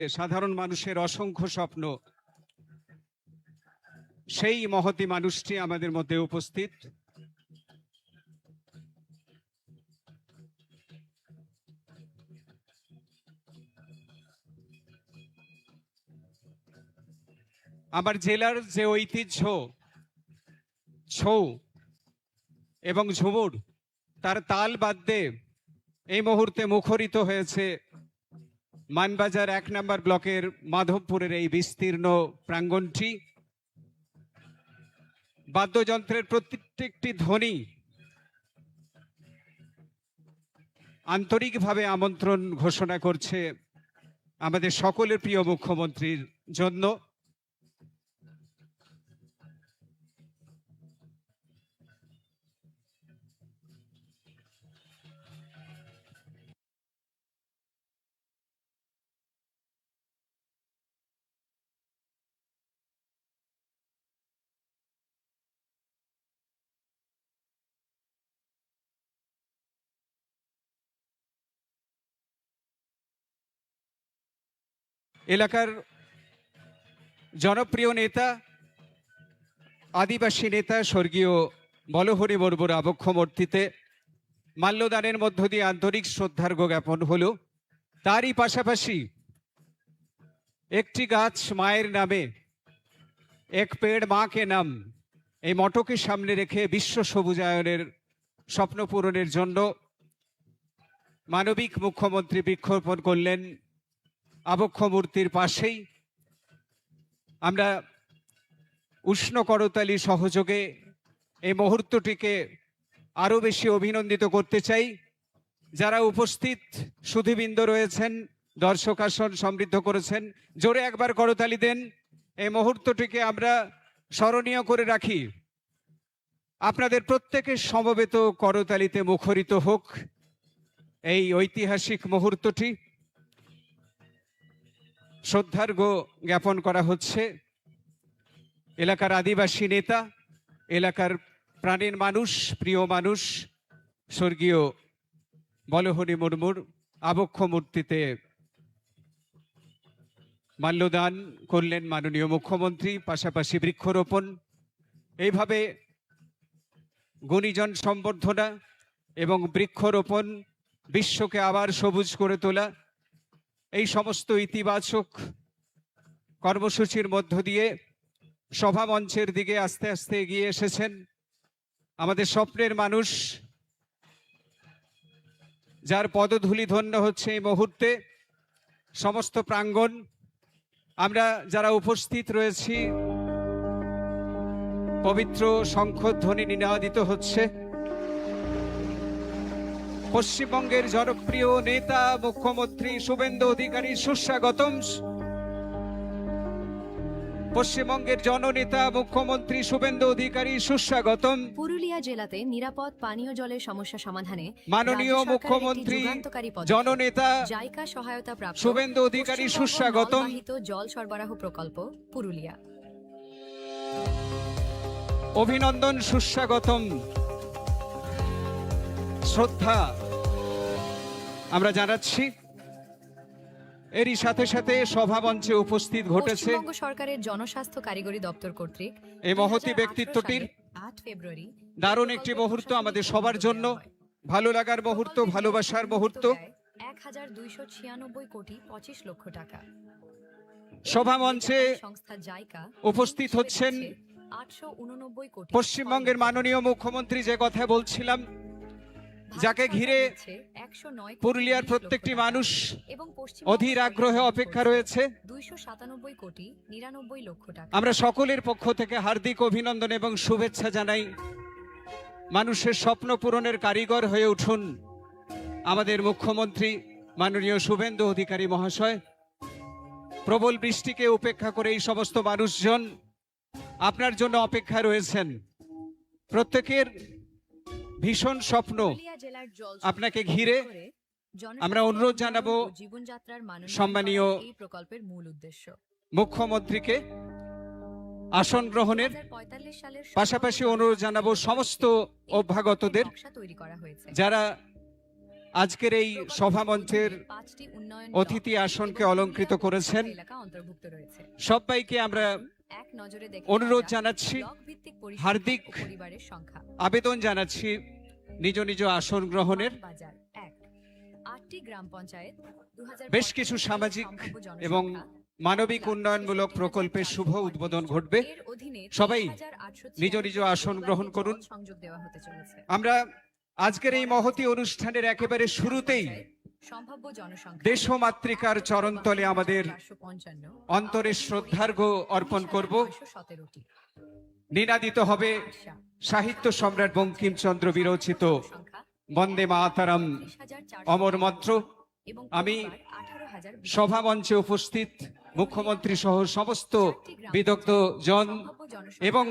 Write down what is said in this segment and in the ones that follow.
সাধারণ মানুষের অসংখ্য স্বপ্ন, সেই মহতী মানুষটি আমাদের মধ্যে উপস্থিত। আমার জেলার যে ঐতিহ্য, ছৌ এবং ঝুমুর, তার তাল বাদ্যে এই মুহূর্তে মুখরিত হয়েছে মানবাজার ১ নম্বর ব্লকের মাধবপুরের এই বিস্তীর্ণ প্রাঙ্গণটি। বাদ্যযন্ত্রের প্রত্যেকটি ধ্বনি আন্তরিকভাবে আমন্ত্রণ ঘোষণা করছে আমাদের সকলের প্রিয় মুখ্যমন্ত্রীর জন্য। এলাকার জনপ্রিয় নেতা, আদিবাসী নেতা স্বর্গীয় বলহরি মুর্মুর আবক্ষ মূর্তিতে মাল্যদানের মধ্য দিয়ে আন্তরিক শ্রদ্ধার্ঘ্য জ্ঞাপন হলো। তারই পাশাপাশি একটি গাছ মায়ের নামে, এক পেড় মা কে নাম, এই মটোকে সামনে রেখে বিশ্ব সবুজায়নের স্বপ্ন পূরণের জন্য মানবিক মুখ্যমন্ত্রী বৃক্ষরোপণ করলেন আবক্ষ মূর্তির পাশেই। আমরা উষ্ণ করতালি সহযোগে এই মুহূর্তটিকে আরো বেশি অভিনন্দিত করতে চাই। যারা উপস্থিত সুধীবৃন্দ রয়েছেন, দর্শক আসন সমৃদ্ধ করেছেন, জোরে একবার করতালি দেন। এই মুহূর্তটিকে আমরা স্মরণীয় করে রাখি। আপনাদের প্রত্যেকের সমবেত করতালিতে মুখরিত হোক এই ঐতিহাসিক মুহূর্তটি। শ্রদ্ধার্ঘ্য জ্ঞাপন করা হচ্ছে এলাকার আদিবাসী নেতা, এলাকার প্রাণের মানুষ, প্রিয় মানুষ স্বর্গীয় বলহরি মুর্মুর আবক্ষ মূর্তিতে মাল্যদান করলেন মাননীয় মুখ্যমন্ত্রী, পাশাপাশি বৃক্ষরোপণ। এইভাবে গুণীজন সম্বর্ধনা এবং বৃক্ষরোপণ, বিশ্বকে আবার সবুজ করে তোলা, এই সমস্ত ইতিবাচক কর্মসূচির মধ্য দিয়ে সভা মঞ্চের দিকে আস্তে আস্তে এগিয়ে এসেছেন আমাদের স্বপ্নের মানুষ, যার পদধূলি ধন্য হচ্ছে এই মুহূর্তে সমস্ত প্রাঙ্গণ। আমরা যারা উপস্থিত রয়েছি, পবিত্র শঙ্খধ্বনি নিনাদিত হচ্ছে। পশ্চিমবঙ্গের জনপ্রিয় নেতা মুখ্যমন্ত্রী শুভেন্দু অধিকারী সুস্বাগতম। পশ্চিমবঙ্গের জননেতা মুখ্যমন্ত্রী শুভেন্দু অধিকারী সুস্বাগতম। পুরুলিয়া জেলাতে নিরাপদ পানীয় জলের সমস্যা সমাধানে মাননীয় মুখ্যমন্ত্রী জননেতা জাইকা সহায়তা প্রাপ্ত শুভেন্দু অধিকারী সুস্বাগতম। জল সরবরাহ প্রকল্প পুরুলিয়া, অভিনন্দন, সুস্বাগতম, শ্রদ্ধা আমরা জানাচ্ছি। এরই সাথে সাথে সভা মঞ্চে উপস্থিত ঘটেছে পশ্চিমবঙ্গ সরকারের জনস্বাস্থ্য কারিগরি দপ্তর কর্তৃক এই মহতী ব্যক্তিত্বটির 8 ফেব্রুয়ারি দারুণ একটি মুহূর্ত আমাদের সবার জন্য, ভালো লাগার মুহূর্ত, ভালোবাসার মুহূর্ত। 1296 কোটি 25 লক্ষ টাকা। সভা মঞ্চে সংস্থা জাইকা উপস্থিত হচ্ছেন 889 কোটি। পশ্চিমবঙ্গের মাননীয় মুখ্যমন্ত্রী, যে কথা বলছিলাম, যাকে ঘিরে পুরুলিয়ার প্রত্যেকটি মানুষ অধীর আগ্রহে অপেক্ষা রয়েছে। 297 কোটি 99 লক্ষ টাকা। আমরা সকলের পক্ষ থেকে হার্দিক অভিনন্দন এবং শুভেচ্ছা জানাই। মানুষের স্বপ্ন পূরণের কারিগর হয়ে উঠুন আমাদের মুখ্যমন্ত্রী মাননীয় শুভেন্দু অধিকারী মহাশয়। প্রবল বৃষ্টিকে উপেক্ষা করে এই সমস্ত মানুষজন আপনার জন্য অপেক্ষা রয়েছেন। প্রত্যেকের ভীষণ স্বপ্ন আপনাকে ঘিরে। আমরা অনুরোধ জানাবো সম্মানীয় প্রকল্পের মূল উদ্দেশ্য মুখ্যমন্ত্রীকে আসন গ্রহণের, পাশাপাশি অনুরোধ জানাবো সমস্ত অভ্যাগতদের, যারা আজকের এই সভামঞ্চের পাঁচটি উন্নয়ন অতিথি আসনকে অলঙ্কৃত করেছেন এলাকা অন্তর্ভুক্ত রয়েছে। সবাইকে আমরা এক নজরে দেখে অনুরোধ নেওয়া যাক জানাচ্ছি, ব্লক ভিত্তিক পরিষেবা হার্দিক ও পরিবারের সংখ্যা। আবেদন জানাচ্ছি নিজ নিজ আসন গ্রহণের। বাজার ১, ৮টি গ্রাম পঞ্চায়েত, 2025 বেশ কিছু সামাজিক সম্ভাব্য জনসংখ্যা, এবং মানবিক উন্নয়নমূলক প্রকল্পের শুভ উদ্বোধন ঘটবে। এর অধীনে সবাই 30,846 নিজ নিজ আসন গ্রহণ করুন। সংযোগ দেওয়া হতে চলেছে। আমরা আজকের এই মহতী অনুষ্ঠানের একেবারে শুরুতেই সম্ভাব্য জনসংখ্যা দেশ ও মাতৃকার চরণতলে আমাদের 455, অন্তরের শ্রদ্ধার্ঘ্য অর্পণ করব। 917টি। নিনাদিত হবে আশা, সাহিত্য সম্রাট বঙ্কিমচন্দ্র বিরচিত সংখ্যা বন্দে মাতারাম 30,400 অমর মন্ত্র। এবং আমি পরিবার 18,000 সভামঞ্চে উপস্থিত মুখ্যমন্ত্রী সহ সমস্ত বিদগ্ধ জন সম্ভাব্য জনসংখ্যা এবং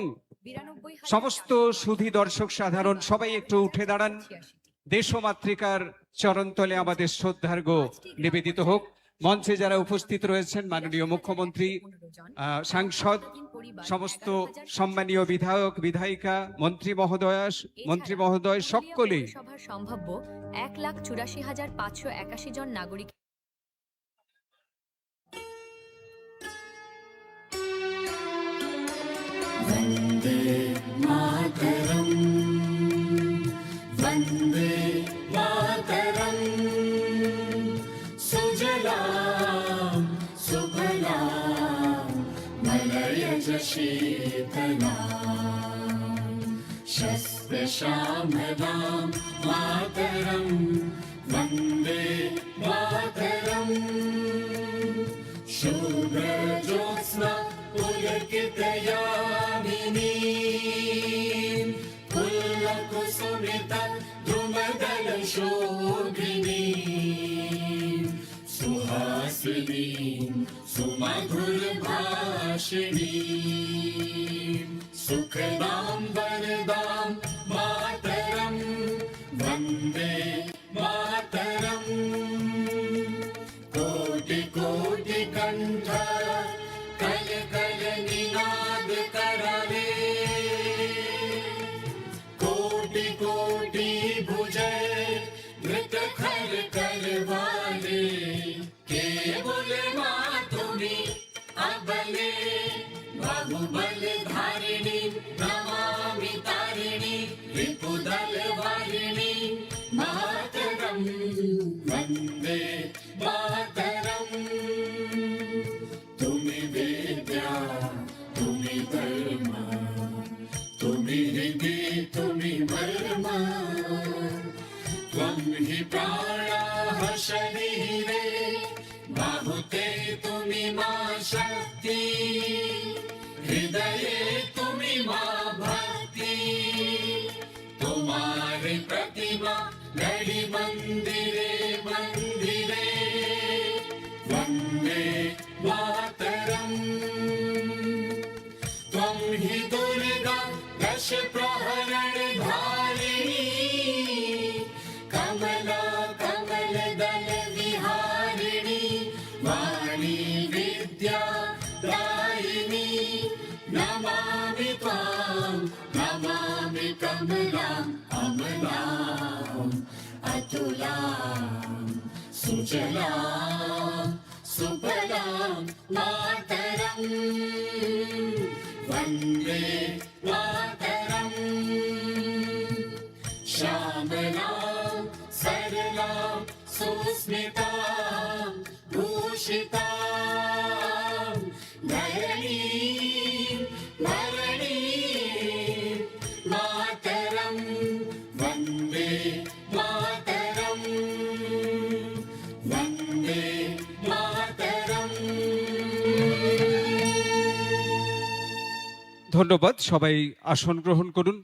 92,486 সমস্ত সুধী দর্শক সাধারণ সবাই একটু উঠে দাঁড়ান। 86টি। দেশ ও মাতৃকার চরণতলে আমাদের শ্রদ্ধার্ঘ্য নিবেদিত হোক। মঞ্চে যারা উপস্থিত রয়েছেন মাননীয় মুখ্যমন্ত্রী, 15 জন, সাংসদ, পরিবার সমস্ত 11,000 সম্মানীয় বিধায়ক বিধায়িকা, মন্ত্রী মহোদয় সকলেই পৌরসভার সম্ভাব্য 1,84,581 জন নাগরিক वन्दे मातरम् वन्दे मातरम् सुजलां सुफलां मलयज शीतलां शस्त्रश्यामलां मातरं वन्दे मातरम् शुभ्रज्योत्स्ना पुलकितयामिनी पुल्लकुसुमित द्रुमदलशोभिनी सुहासिनी सुमधुरभाषिणी सुखदां वरदां मातरं वन्दे मातरम् कोटि कोटि कंठ कल कल निनाद कराले कोटि कोटि भुजय धृत खर करवाले केवल मातुमी अबले बाहुबल धारिणी नमामि तारिणी रिपुदल वारिणी मातरं वन्दे मातरम् तुम्हि विद्या तुम्हि धर्म तुम्हि हृदि तुम्हि मर्म त्वं हि प्राणाः शरीरे बाहुते तुम्हि मा शक्ति हृदये तुम्हि मा भक्ति तुम्हारी प्रतिमा गढ़ी मंदिरे मंदिरे वन्दे मातरम् त्वं हि दुर्गा दश प्रहरण धारिणी कमला कमल दल विहारिणी वाणी विद्या दायिनी नमामि त्वां नमामि कमलाम् अमलाम् अतुलाम् सुजलाम् सुफलां मातरम् वन्दे मातरम् श्यामलां सरलां सुस्मितां भूषितां धरणीं धरणीं मातरं वन्दे मातरम् वन्दे मातरम् ধন্যবাদ। সবাই আসন গ্রহণ করুন।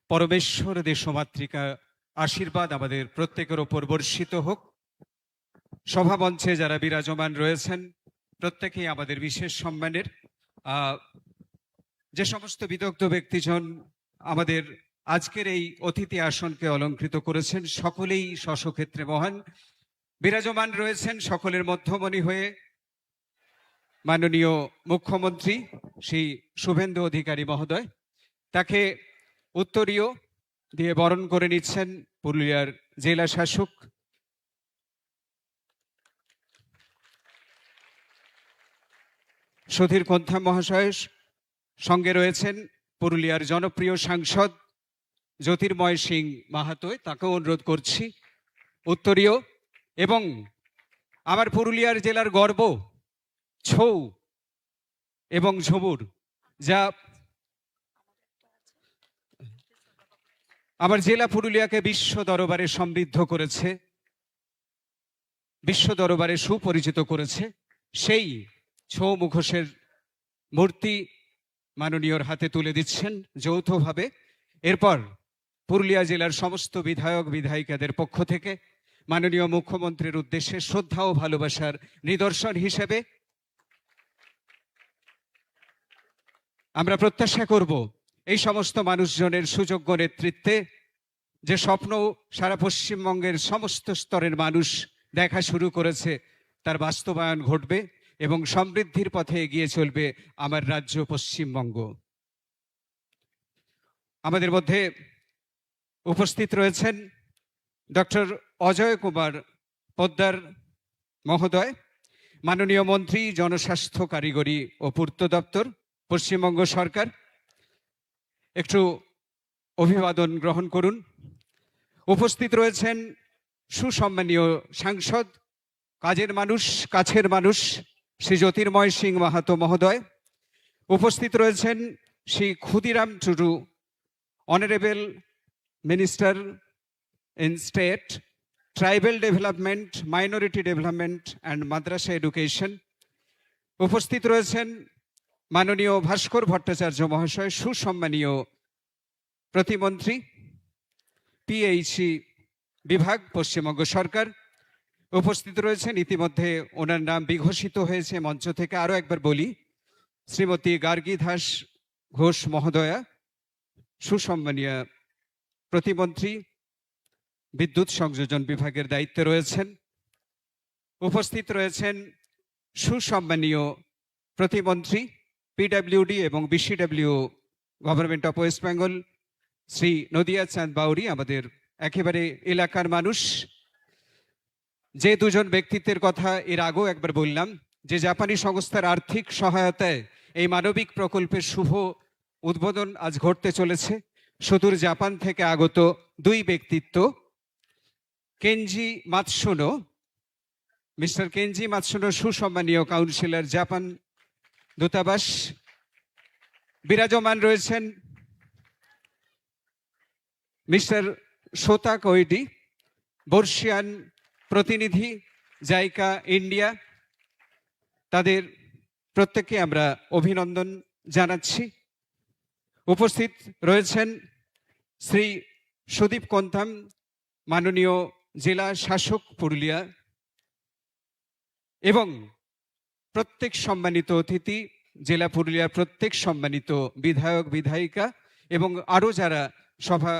পরমেশ্বর দেশমাতৃকা আশীর্বাদ আমাদের প্রত্যেকের ওপর বর্ষিত হোক। সভামঞ্চে যারা বিরাজমান রয়েছেন প্রত্যেকেই আমাদের বিশেষ সম্মানের। যে সমস্ত বিদগ্ধ ব্যক্তিজন আমাদের আজকের এই অতিথি আসনকে অলঙ্কৃত করেছেন সকলেই স্বস্বক্ষেত্রে মহান। বিরাজমান রয়েছেন সকলের মধ্যমণি হয়ে মাননীয় মুখ্যমন্ত্রী শ্রী শুভেন্দু অধিকারী মহোদয়। তাকে উত্তরীয় দিয়ে বরণ করে নিচ্ছেন পুরুলিয়ার জেলা শাসক সুধীর কোন্থা মহাশয়, সঙ্গে রয়েছেন পুরুলিয়ার জনপ্রিয় সাংসদ জ্যোতির্ময় সিং মাহাতো, তাকেও অনুরোধ করছি উত্তরীয়, এবং আমার পুরুলিয়ার জেলার গর্ব ছৌ এবং ঝুমুর, যা আমার জেলা পুরুলিয়াকে বিশ্ব দরবারে সমৃদ্ধ করেছে, বিশ্ব দরবারে সুপরিচিত করেছে। সেই ছৌ মুখোশের মূর্তি মাননীয়র হাতে তুলে দিচ্ছেন যৌথভাবে। এরপর পুরুলিয়া জেলার সমস্ত বিধায়ক বিধায়িকাদের পক্ষ থেকে মাননীয় মুখ্যমন্ত্রীর উদ্দেশ্যে শ্রদ্ধা ও ভালোবাসার নিদর্শন হিসেবে আমরা প্রত্যাশা করব এই সমস্ত মানুষজনের সুযোগ্য নেতৃত্বে যে স্বপ্ন সারা পশ্চিমবঙ্গের সমস্ত স্তরের মানুষ দেখা শুরু করেছে তার বাস্তবায়ন ঘটবে এবং সমৃদ্ধির পথে এগিয়ে চলবে আমার রাজ্য পশ্চিমবঙ্গ। আমাদের মধ্যে উপস্থিত রয়েছেন ডক্টর অজয় কুমার পোদ্দার মহোদয়, মাননীয় মন্ত্রী, জনস্বাস্থ্য, কারিগরি ও পূর্ত দপ্তর, পশ্চিমবঙ্গ সরকার। একটু অভিবাদন গ্রহণ করুন। উপস্থিত রয়েছেন সুসম্মানীয় সাংসদ, কাজের মানুষ, কাছের মানুষ, শ্রী জ্যোতির্ময় সিং মাহাতো মহোদয়। উপস্থিত রয়েছেন Shri Khudiram Tudu, honourable minister in state, tribal development, minority development and Madrasa education. উপস্থিত রয়েছেন মাননীয় ভাস্কর ভট্টাচার্য মহাশয়, সুসম্মানীয় প্রতিমন্ত্রী, পিএইচই বিভাগ, পশ্চিমবঙ্গ সরকার। উপস্থিত রয়েছেন, ইতিমধ্যে ওনার নাম বিঘোষিত হয়েছে মঞ্চ থেকে, আরও একবার বলি, শ্রীমতী গার্গী দাস ঘোষ মহোদয়া, সুসম্মানীয় প্রতিমন্ত্রী, বিদ্যুৎ সংযোজন বিভাগের দায়িত্বে রয়েছেন। উপস্থিত রয়েছেন সুসম্মানীয় প্রতিমন্ত্রী, পিডব্লিউডি এবং BCW, government of West Bengal, Shri Nadia চাঁদ বাউরি, আমাদের একেবারে এলাকার মানুষ। যে দুজন ব্যক্তিত্বের কথা এর আগেও একবার বললাম, যে জাপানি সংস্থার আর্থিক সহায়তায় এই মানবিক প্রকল্পের শুভ উদ্বোধন আজ ঘটতে চলেছে। সুদূর জাপান থেকে আগত দুই ব্যক্তিত্ব, Kenji Matsuno, mister Kenji Matsuno, সুসম্মানীয় কাউন্সিলর, জাপান দূতাবাস। বিরাজমান রয়েছেন মিস্টার সোতা কৈডি, বর্ষিয়ান প্রতিনিধি, জাইকা ইন্ডিয়া। তাদের প্রত্যেককে আমরা অভিনন্দন জানাচ্ছি। উপস্থিত রয়েছেন শ্রী সুদীপ কোন্থাম, মাননীয় জেলা শাসক পুরুলিয়া, এবং প্রত্যেক সম্মানিত অতিথি, জেলা পুরুলিয়ার প্রত্যেক সম্মানিত বিধায়ক বিধায়িকা এবং আরও যারা সভা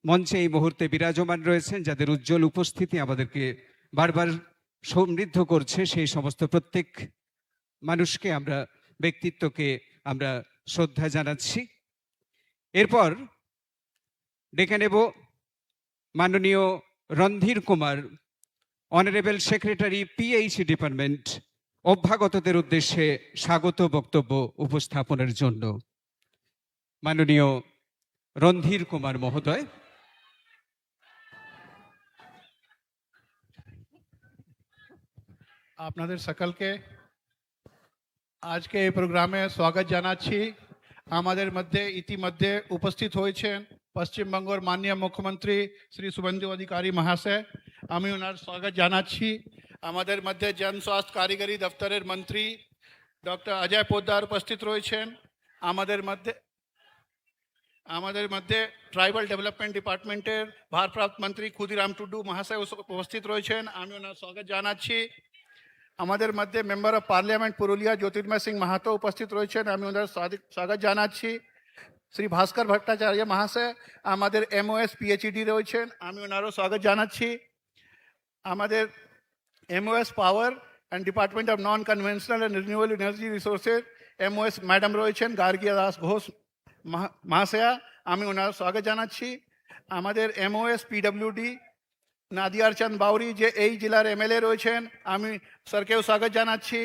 মঞ্চে এই মুহূর্তে বিরাজমান রয়েছেন, যাদের উজ্জ্বল উপস্থিতি আমাদেরকে বারবার সমৃদ্ধ করছে, সেই সমস্ত প্রত্যেক মানুষকে আমরা, ব্যক্তিত্বকে আমরা শ্রদ্ধা জানাচ্ছি। এরপর ডেকে নেব মাননীয় Randhir Kumar, honourable secretary, PHE department, অভ্যাগতদের উদ্দেশ্যে স্বাগত বক্তব্য উপস্থাপনের জন্য। মাননীয় রণধীর কুমার মহোদয়। আপনাদের সকলকে আজকে এই প্রোগ্রামে স্বাগত জানাচ্ছি। আমাদের মধ্যে ইতিমধ্যে উপস্থিত হয়েছেন পশ্চিমবঙ্গের মাননীয় মুখ্যমন্ত্রী শ্রী শুভেন্দু অধিকারী মহাশয়, আমি ওনার স্বাগত জানাচ্ছি। আমাদের মধ্যে জনস্বাস্থ্য কারিগরি দপ্তরের মন্ত্রী ডক্টর অজয় পোদ্দার উপস্থিত রয়েছেন। আমাদের মধ্যে ট্রাইবাল ডেভেলপমেন্ট ডিপার্টমেন্টের ভারপ্রাপ্ত মন্ত্রী ক্ষুদিরাম টুডু মহাশয় উপস্থিত রয়েছেন, আমি ওনার স্বাগত জানাচ্ছি। আমাদের মধ্যে মেম্বার অফ পার্লামেন্ট পুরুলিয়া জ্যোতির্ময় সিং মাহাতো উপস্থিত রয়েছেন, আমি ওনার স্বাগত জানাচ্ছি। শ্রী ভাস্কর ভট্টাচার্য মহাশয় আমাদের এমওএস পিএইচডি রয়েছেন, আমি ওনারও স্বাগত জানাচ্ছি। আমাদের MoS power and department of non conventional and renewable energy রিসোর্সের এমওএস ম্যাডাম রয়েছেন গার্গী দাস ঘোষ মহাশয়া, আমি ওনার স্বাগত জানাচ্ছি। আমাদের এমওএস পিডব্লিউডি নাদিয়ার চাঁদ বাউরি, যে এই জেলার এমএলএ রয়েছেন, আমি স্যারকেও স্বাগত জানাচ্ছি।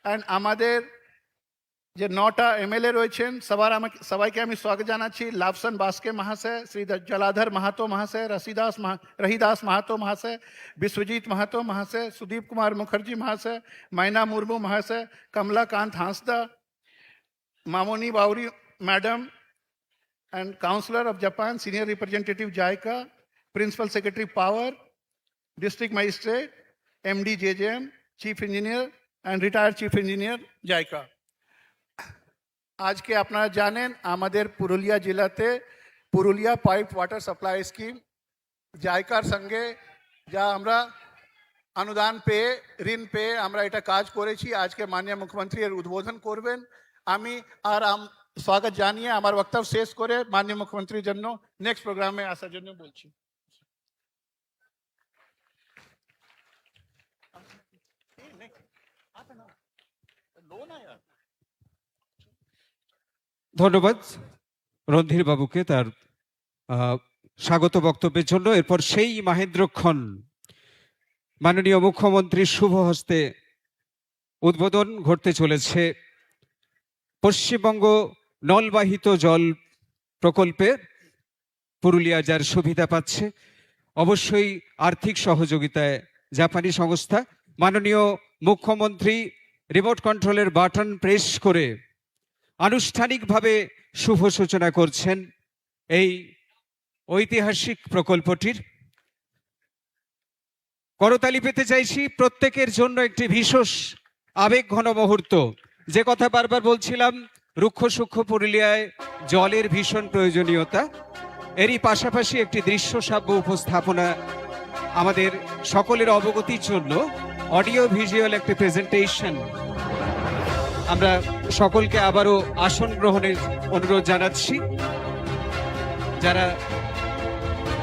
অ্যান্ড আমাদের যে 9টা এমএলএ রয়েছেন সবাইকে আমি স্বাগত জানাচ্ছি। লাভসন বাস্কে মহাশয়, শ্রী জলাধর মাহাতো মহাশয়, রহিদাস মাহাতো মহাশয়, বিশ্বজিৎ মাহাতো মহাশয়, সুদীপ কুমার মুখার্জি মহাশয়, মাইনা মুর্মু মহাশয়, Kamalakanta Hansda, Mamoni Bauri madam, and Counselor of Japan, Senior Representative JICA, Principal Secretary Power, District Magistrate, MD JJM, Chief Engineer, and Retired Chief Engineer JICA. আজকে আপনারা জানেন আমাদের পুরুলিয়া জেলাতে Purulia pipe water supply scheme জাইকার সঙ্গে যা আমরা অনুদান পেয়ে ঋণ পেয়ে আমরা এটা কাজ করেছি। আজকে মাননীয় মুখ্যমন্ত্রী এর উদ্বোধন করবেন। আমি স্বাগত জানিয়ে আমার বক্তব্য শেষ করে মাননীয় মুখ্যমন্ত্রীর জন্য নেক্সট প্রোগ্রামে আসার জন্য বলছি। ধন্যবাদ রণধীর বাবুকে তার স্বাগত বক্তব্যের জন্য। এরপর সেই মহেন্দ্রক্ষণ মাননীয় মুখ্যমন্ত্রীর শুভ হস্তে উদ্বোধন ঘটতে চলেছে পশ্চিমবঙ্গ নলবাহিত জল প্রকল্পে। পুরুলিয়া যার সুবিধা পাচ্ছে অবশ্যই আর্থিক সহযোগিতায় জাপানি সংস্থা। মাননীয় মুখ্যমন্ত্রী রিমোট কন্ট্রোলের বাটন প্রেস করে আনুষ্ঠানিকভাবে শুভ সূচনা করছেন এই ঐতিহাসিক প্রকল্পটির। করতালি পেতে চাইছি প্রত্যেকের জন্য একটি বিশেষ আবেগঘন মুহূর্ত। যে কথা বারবার বলছিলাম, রুক্ষ সূক্ষ্ম পুরুলিয়ায় জলের ভীষণ প্রয়োজনীয়তা, এরই পাশাপাশি একটি দৃশ্যশ্রাব্য উপস্থাপনা আমাদের সকলের অবগতির জন্য অডিও ভিজুয়াল একটি প্রেজেন্টেশন। আমরা সকলকে আবারও আসন গ্রহণের অনুরোধ জানাচ্ছি। যারা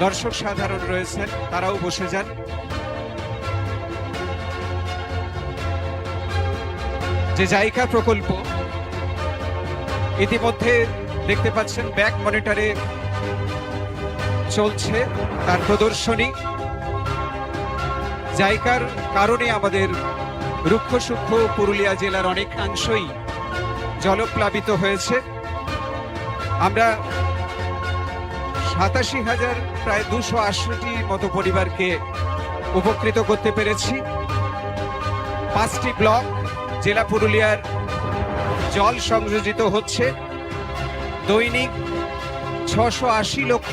দর্শক সাধারণ রয়েছেন তারাও বসে যান। যে জাইকা প্রকল্প ইতিমধ্যে দেখতে পাচ্ছেন ব্যাক মনিটরে চলছে তার প্রদর্শনী। জাইকার কারণে আমাদের রুক্ষ সূক্ষ্ম পুরুলিয়া জেলার অনেকাংশই জলপ্লাবিত হয়েছে। আমরা 87,000 প্রায় 280 মতো পরিবারকে উপকৃত করতে পেরেছি। 5টি ব্লক জেলা পুরুলিয়ার জল সংযোজিত হচ্ছে। দৈনিক 680 লক্ষ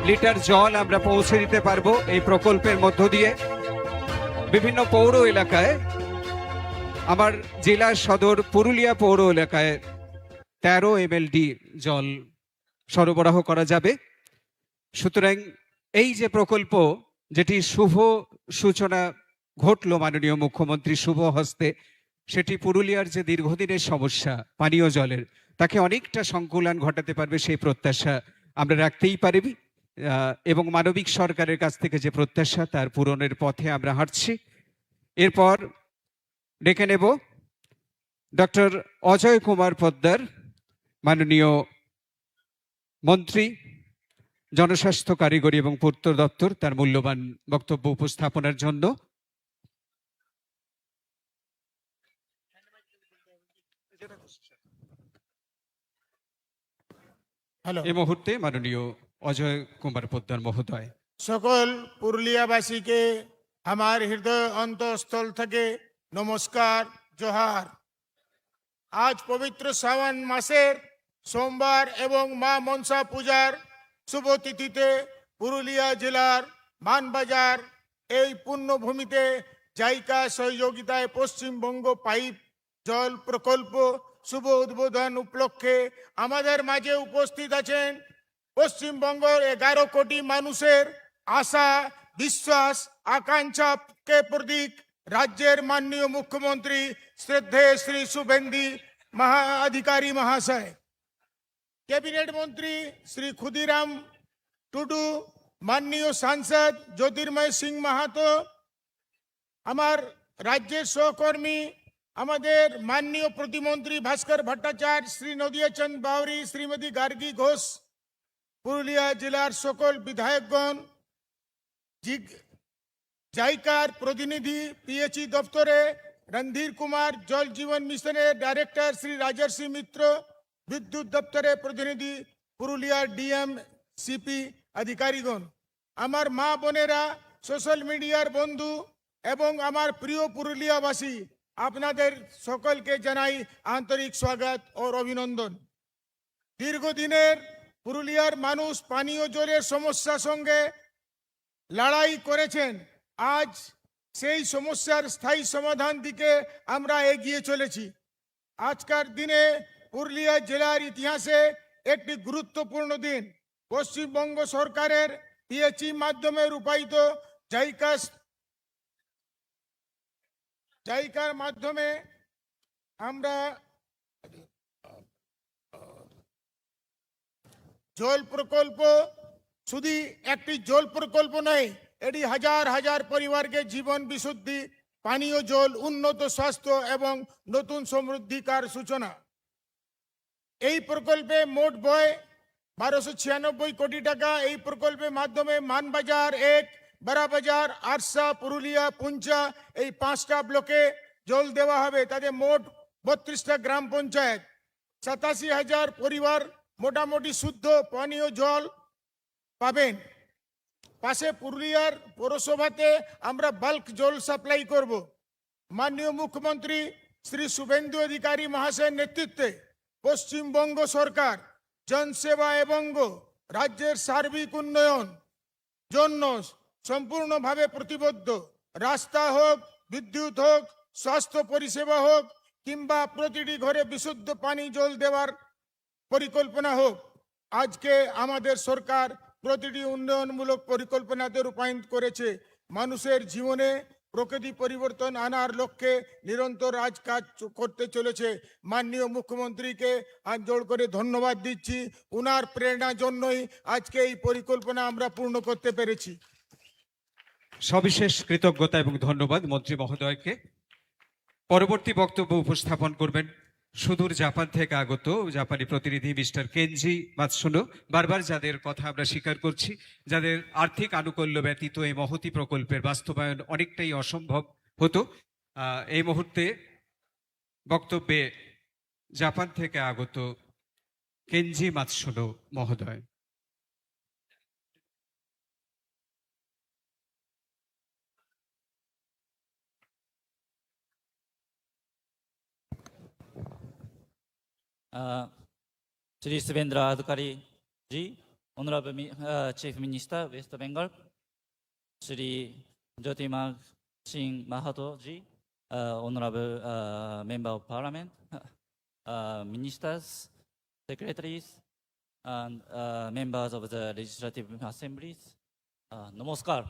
লিটার জল আমরা পৌঁছে দিতে পারবো এই প্রকল্পের মধ্য দিয়ে। বিভিন্ন পৌর এলাকায়, আমার জেলা সদর পুরুলিয়া পৌর এলাকায় 13 MLD জল সরবরাহ করা যাবে। সুতরাং এই যে প্রকল্প, যেটি শুভ সূচনা ঘটল মাননীয় মুখ্যমন্ত্রী শুভ হস্তে, সেটি পুরুলিয়ার যে দীর্ঘদিনের সমস্যা পানীয় জলের, তাকে অনেকটা সংকুলন ঘটাতে পারবে সেই প্রত্যাশা আমরা রাখতেই পারি। এবং মানবিক সরকারের কাছ থেকে যে প্রত্যাশা তার পূরণের পথে আমরা হাঁটছি। এরপর ডেকে নেব ডক্টর অজয় কুমার পোদ্দার, মাননীয় মন্ত্রী জনস্বাস্থ্য, কারিগরি এবং পূর্ত দপ্তর, তার মূল্যবান বক্তব্য উপস্থাপনার জন্য। এই মুহূর্তে মাননীয় অজয় কুমার পোদ্দার মহোদয়। সকল পুরুলিয়াবাসীকে আমার হৃদয় অন্তঃস্থল থেকে নমস্কার, জোহার। আজ পবিত্র শ্রাবণ মাসের সোমবার এবং মা মনসা পূজার শুভ তিথিতে পুরুলিয়া জেলার মানবাজার এই পুণ্যভূমিতে জাইকা সহযোগিতায় পশ্চিমবঙ্গ পাইপ জল প্রকল্প শুভ উদ্বোধন উপলক্ষে আমাদের মাঝে উপস্থিত আছেন পশ্চিমবঙ্গের 11 কোটি মানুষের আশা, বিশ্বাস, আকাঙ্ক্ষাকে প্রতীক রাজ্যের মাননীয় মুখ্যমন্ত্রী শ্রদ্ধেয় শ্রী শুভেন্দু अधिकारी महाशय, कैबिनेट मंत्री श्री खुदीराम टुडू, माननीय सांसद ज्योतिर्मय सिंह माहातो, আমার রাজ্যের সহকর্মী আমাদের মাননীয় প্রতিমন্ত্রী ভাস্কর ভট্টাচার্য, শ্রী নদিয়া চন্দ বাউরি, শ্রীমতী গার্গী ঘোষ, পুরুলিয়া জেলার সকল বিধায়কগণ, জাইকার প্রতিনিধি, পিএইচই দপ্তরে রণধীর কুমার, জল জীবন মিশনের ডাইরেক্টর শ্রী রাজর্ষি মিত্র, বিদ্যুৎ দপ্তরের প্রতিনিধি, পুরুলিয়ার ডিএম সিপি আধিকারিগণ, আমার মা বোনেরা, সোশ্যাল মিডিয়ার বন্ধু এবং আমার প্রিয় পুরুলিয়াবাসী, আপনাদের সকলকে জানাই আন্তরিক স্বাগত ও অভিনন্দন। দীর্ঘদিনের পুরুলিয়ার মানুষ পানীয় জলের সমস্যার সঙ্গে লড়াই করেছেন। আজ সেই সমস্যার স্থায়ী সমাধান দিকে আমরা এগিয়ে চলেছি। আজকের দিনে পুরুলিয়া জেলার ইতিহাসে একটি গুরুত্বপূর্ণ দিন। পশ্চিমবঙ্গ সরকারের পিএচই মাধ্যমে রূপায়িত জাইকার মাধ্যমে আমরা জল প্রকল্প শুধু একটি জল প্রকল্প নয়, এটি হাজার হাজার পরিবারকে জীবন বিশুদ্ধি, পানীয় জল, উন্নত স্বাস্থ্য এবং নতুন সমৃদ্ধিকার সূচনা। এই প্রকল্পে মোট ব্যয় 1296 কোটি টাকা। এই প্রকল্পের মাধ্যমে মানবাজার 1, বারাবাজার, আরসা, পুরুলিয়া, পুঞ্চা এই 5টা ব্লকে জল দেওয়া হবে। তাদের মোট 32টা গ্রাম পঞ্চায়েত, 87,000 পরিবার মোটামুটি শুদ্ধ পানীয় জল পাবেন। পাশে পুরুলিয়ার পৌরসভাতে আমরা বাল্ক জল সাপ্লাই করব। মাননীয় মুখ্যমন্ত্রী শ্রী শুভেন্দু অধিকারী মহাশয়ের নেতৃত্বে পশ্চিমবঙ্গ সরকার জনসেবা এবং রাজ্যের সার্বিক উন্নয়ন জন্য সম্পূর্ণভাবে প্রতিবদ্ধ। রাস্তা হোক, বিদ্যুৎ হোক, স্বাস্থ্য পরিষেবা হোক কিংবা প্রতিটি ঘরে বিশুদ্ধ পানি জল দেওয়ার পরিকল্পনা হোক, আজকে আমাদের সরকার প্রতিটি উন্নয়নমূলক পরিকল্পনাতে রূপায়ণ করেছে। মানুষের জীবনে প্রকৃতি পরিবর্তন আনার লক্ষ্যে নিরন্তর কাজ করতে চলেছে। মাননীয় মুখ্যমন্ত্রীকে আজ জোর করে ধন্যবাদ দিচ্ছি। উনার প্রেরণার জন্যই আজকে এই পরিকল্পনা আমরা পূর্ণ করতে পেরেছি। সবিশেষ কৃতজ্ঞতা এবং ধন্যবাদ মন্ত্রী মহোদয়কে। পরবর্তী বক্তব্য উপস্থাপন করবেন সুদূর জাপান থেকে আগত জাপানি প্রতিনিধি মিস্টার কেনজি মাতসুনো। বারবার যাদের কথা আমরা স্বীকার করছি, যাদের আর্থিক আনুকূল্য ব্যতীত এই মহতি প্রকল্পের বাস্তবায়ন অনেকটাই অসম্ভব হতো, এই মুহূর্তে বক্তব্যে জাপান থেকে আগত কেনজি মাতসুনো মহোদয়। Shri Subendra Adhikari Ji, Honorable Chief Minister, West Bengal, Shri Jyotirmoy Singh Mahato Ji, Honorable Member of Parliament, Ministers, Secretaries, and members of the Legislative Assemblies, Namaskar.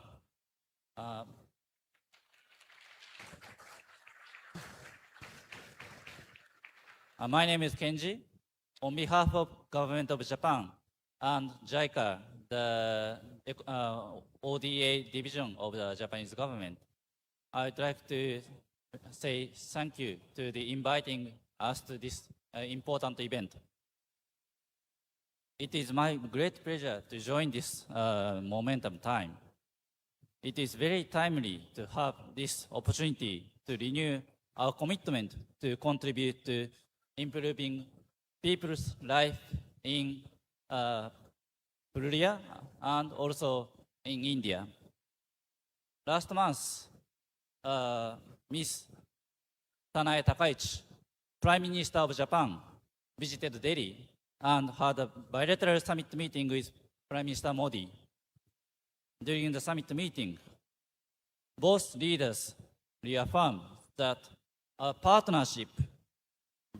My name is Kenji. On behalf of Government of Japan and JICA, the ODA division of the Japanese government, I'd like to say thank you to the inviting us to this important event. It is my great pleasure to join this momentum time. It is very timely to have this opportunity to renew our commitment to contribute to improving people's life in Purulia and also in India. Last month, Ms. Sanae Takaichi, Prime Minister of Japan, visited Delhi and had a bilateral summit meeting with Prime Minister Modi. During the summit meeting, both leaders reaffirmed that a partnership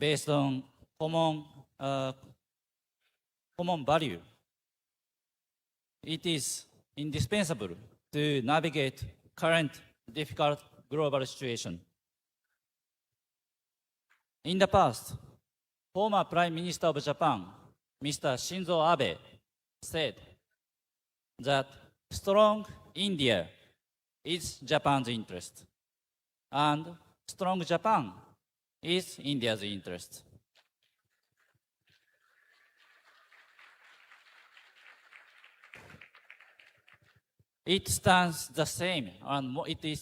based on common value, it is indispensable to navigate current difficult global situation. In the past, former Prime Minister of Japan, Mr. Shinzo Abe, said that strong India is Japan's interest, and strong Japan is India's interest. It stands the same, and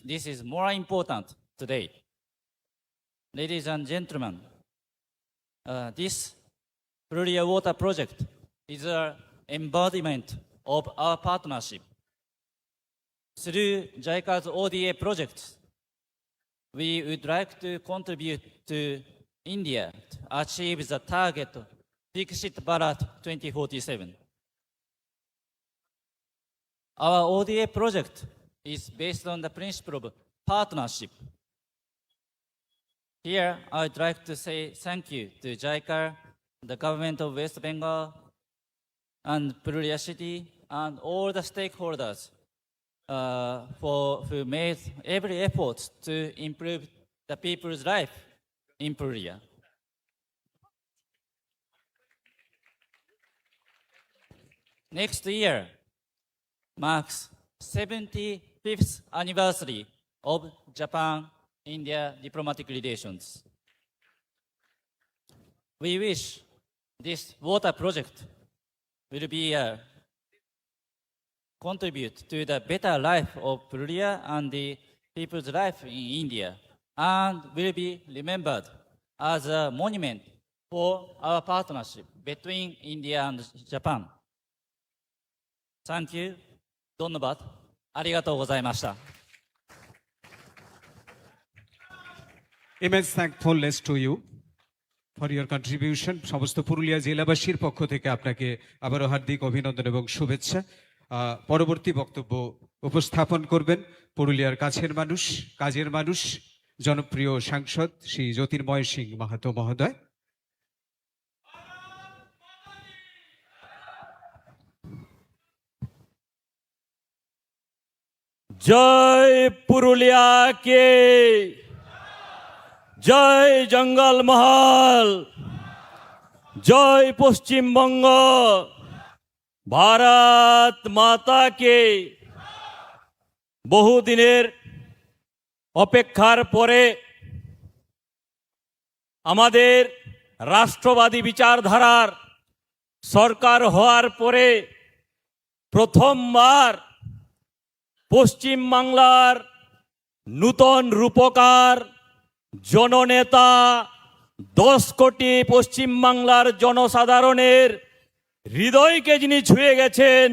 this is more important today. ladies and gentlemen, this Purulia Water Project is an embodiment of our partnership. Through JICA's ODA projects, we would like to contribute to India to achieve the target of Viksit Bharat 2047. Our ODA project is based on the principle of partnership. Here, I would like to say thank you to JICA, the government of West Bengal, and Purulia City, and all the stakeholders who made every effort to improve the people's life in Purulia. Next year marks 75th anniversary of Japan-India diplomatic relations. We wish this water project will be a contribute to the better life of Purulia and the people's life in India, and will be remembered as a monument for our partnership between India and Japan. Thank you. ধন্যবাদ।ありがとうございました。 Immense thankfulness to you for your contribution. সমস্ত পুরুলিয়া জেলাবাসীর পক্ষ থেকে আপনাকে আবারও হার্দিক অভিনন্দন এবং শুভেচ্ছা। পরবর্তী বক্তব্য উপস্থাপন করবেন পুরুলিয়ার কাছের মানুষ, কাজের মানুষ, জনপ্রিয় সাংসদ শ্রী জ্যোতির্ময় সিং মাহাতো মহোদয়। জয় পুরুলিয়া কে, জয় জঙ্গল মহল, জয় পশ্চিমবঙ্গ, ভারত মাতা কে। বহুদিনের অপেক্ষার পরে আমাদের রাষ্ট্রবাদী বিচারধারার সরকার হওয়ার পরে প্রথমবার পশ্চিম বাংলার নূতন রূপকার জননেতা 10 কোটি পশ্চিম বাংলার জনসাধারণের হৃদয়কে যিনি ছুঁয়ে গেছেন,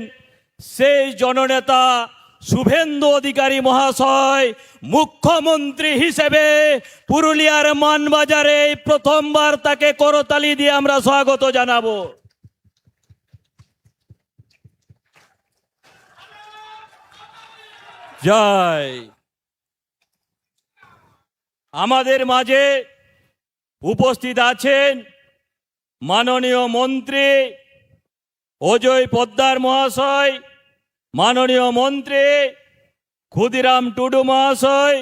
সেই জননেতা শুভেন্দু অধিকারী মহাশয় মুখ্যমন্ত্রী হিসেবে পুরুলিয়ার মানবাজারে প্রথমবার তাকে করতালি দিয়ে আমরা স্বাগত জানাবো। জয়। আমাদের মাঝে উপস্থিত আছেন মাননীয় মন্ত্রী অজয় পোদ্দার মহাশয়, মাননীয় মন্ত্রী ক্ষুদিরাম টুডু মহাশয়,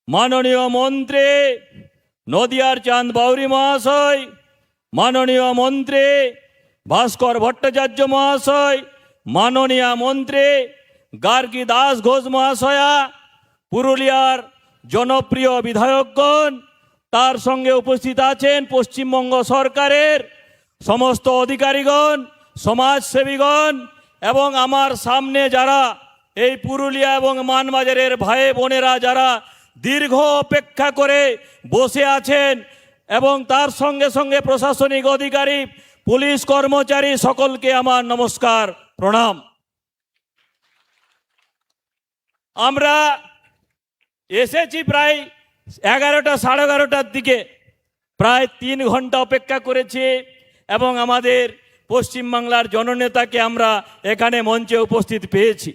মাননীয় মন্ত্রী নদিয়ার চাঁদ বাউরি মহাশয়, মাননীয় মন্ত্রী ভাস্কর ভট্টাচার্য মহাশয়, মাননীয় মন্ত্রী গার্গী দাস ঘোষ মহাশয়া, পুরুলিয়ার জনপ্রিয় বিধায়কগণ, তার সঙ্গে উপস্থিত আছেন পশ্চিমবঙ্গ সরকারের সমস্ত অধিকারীগণ, সমাজসেবীগণ, এবং আমার সামনে যারা এই পুরুলিয়া এবং মানবাজারের ভাই বোনেরা যারা দীর্ঘ অপেক্ষা করে বসে আছেন, এবং তার সঙ্গে সঙ্গে প্রশাসনিক অধিকারী, পুলিশ কর্মচারী, সকলকে আমার নমস্কার, প্রণাম। আমরা এসেছি প্রায় 11টা, 11:30টার দিকে, প্রায় 3 ঘন্টা অপেক্ষা করেছি, এবং আমাদের পশ্চিমবাংলার জননেতাকে আমরা এখানে মঞ্চে উপস্থিত পেয়েছি।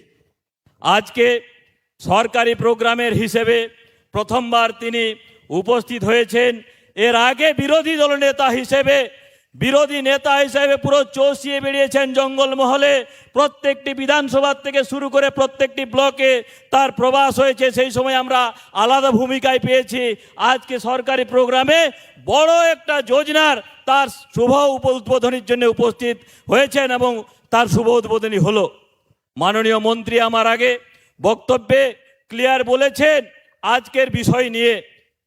আজকে সরকারি প্রোগ্রামের হিসেবে প্রথমবার তিনি উপস্থিত হয়েছেন। এর আগে বিরোধী দলনেতা হিসেবে পুরো চষিয়ে বেরিয়েছেন জঙ্গলমহলে। প্রত্যেকটি বিধানসভা থেকে শুরু করে প্রত্যেকটি ব্লকে তার প্রবাস হয়েছে, সেই সময় আমরা আলাদা ভূমিকায় পেয়েছি। আজকে সরকারি প্রোগ্রামে বড় একটা যোজনার তার শুভ উদ্বোধনীর জন্য উপস্থিত হয়েছেন, এবং তার শুভ উদ্বোধনী হলো। মাননীয় মন্ত্রী আমার আগে বক্তব্যে ক্লিয়ার বলেছেন আজকের বিষয় নিয়ে।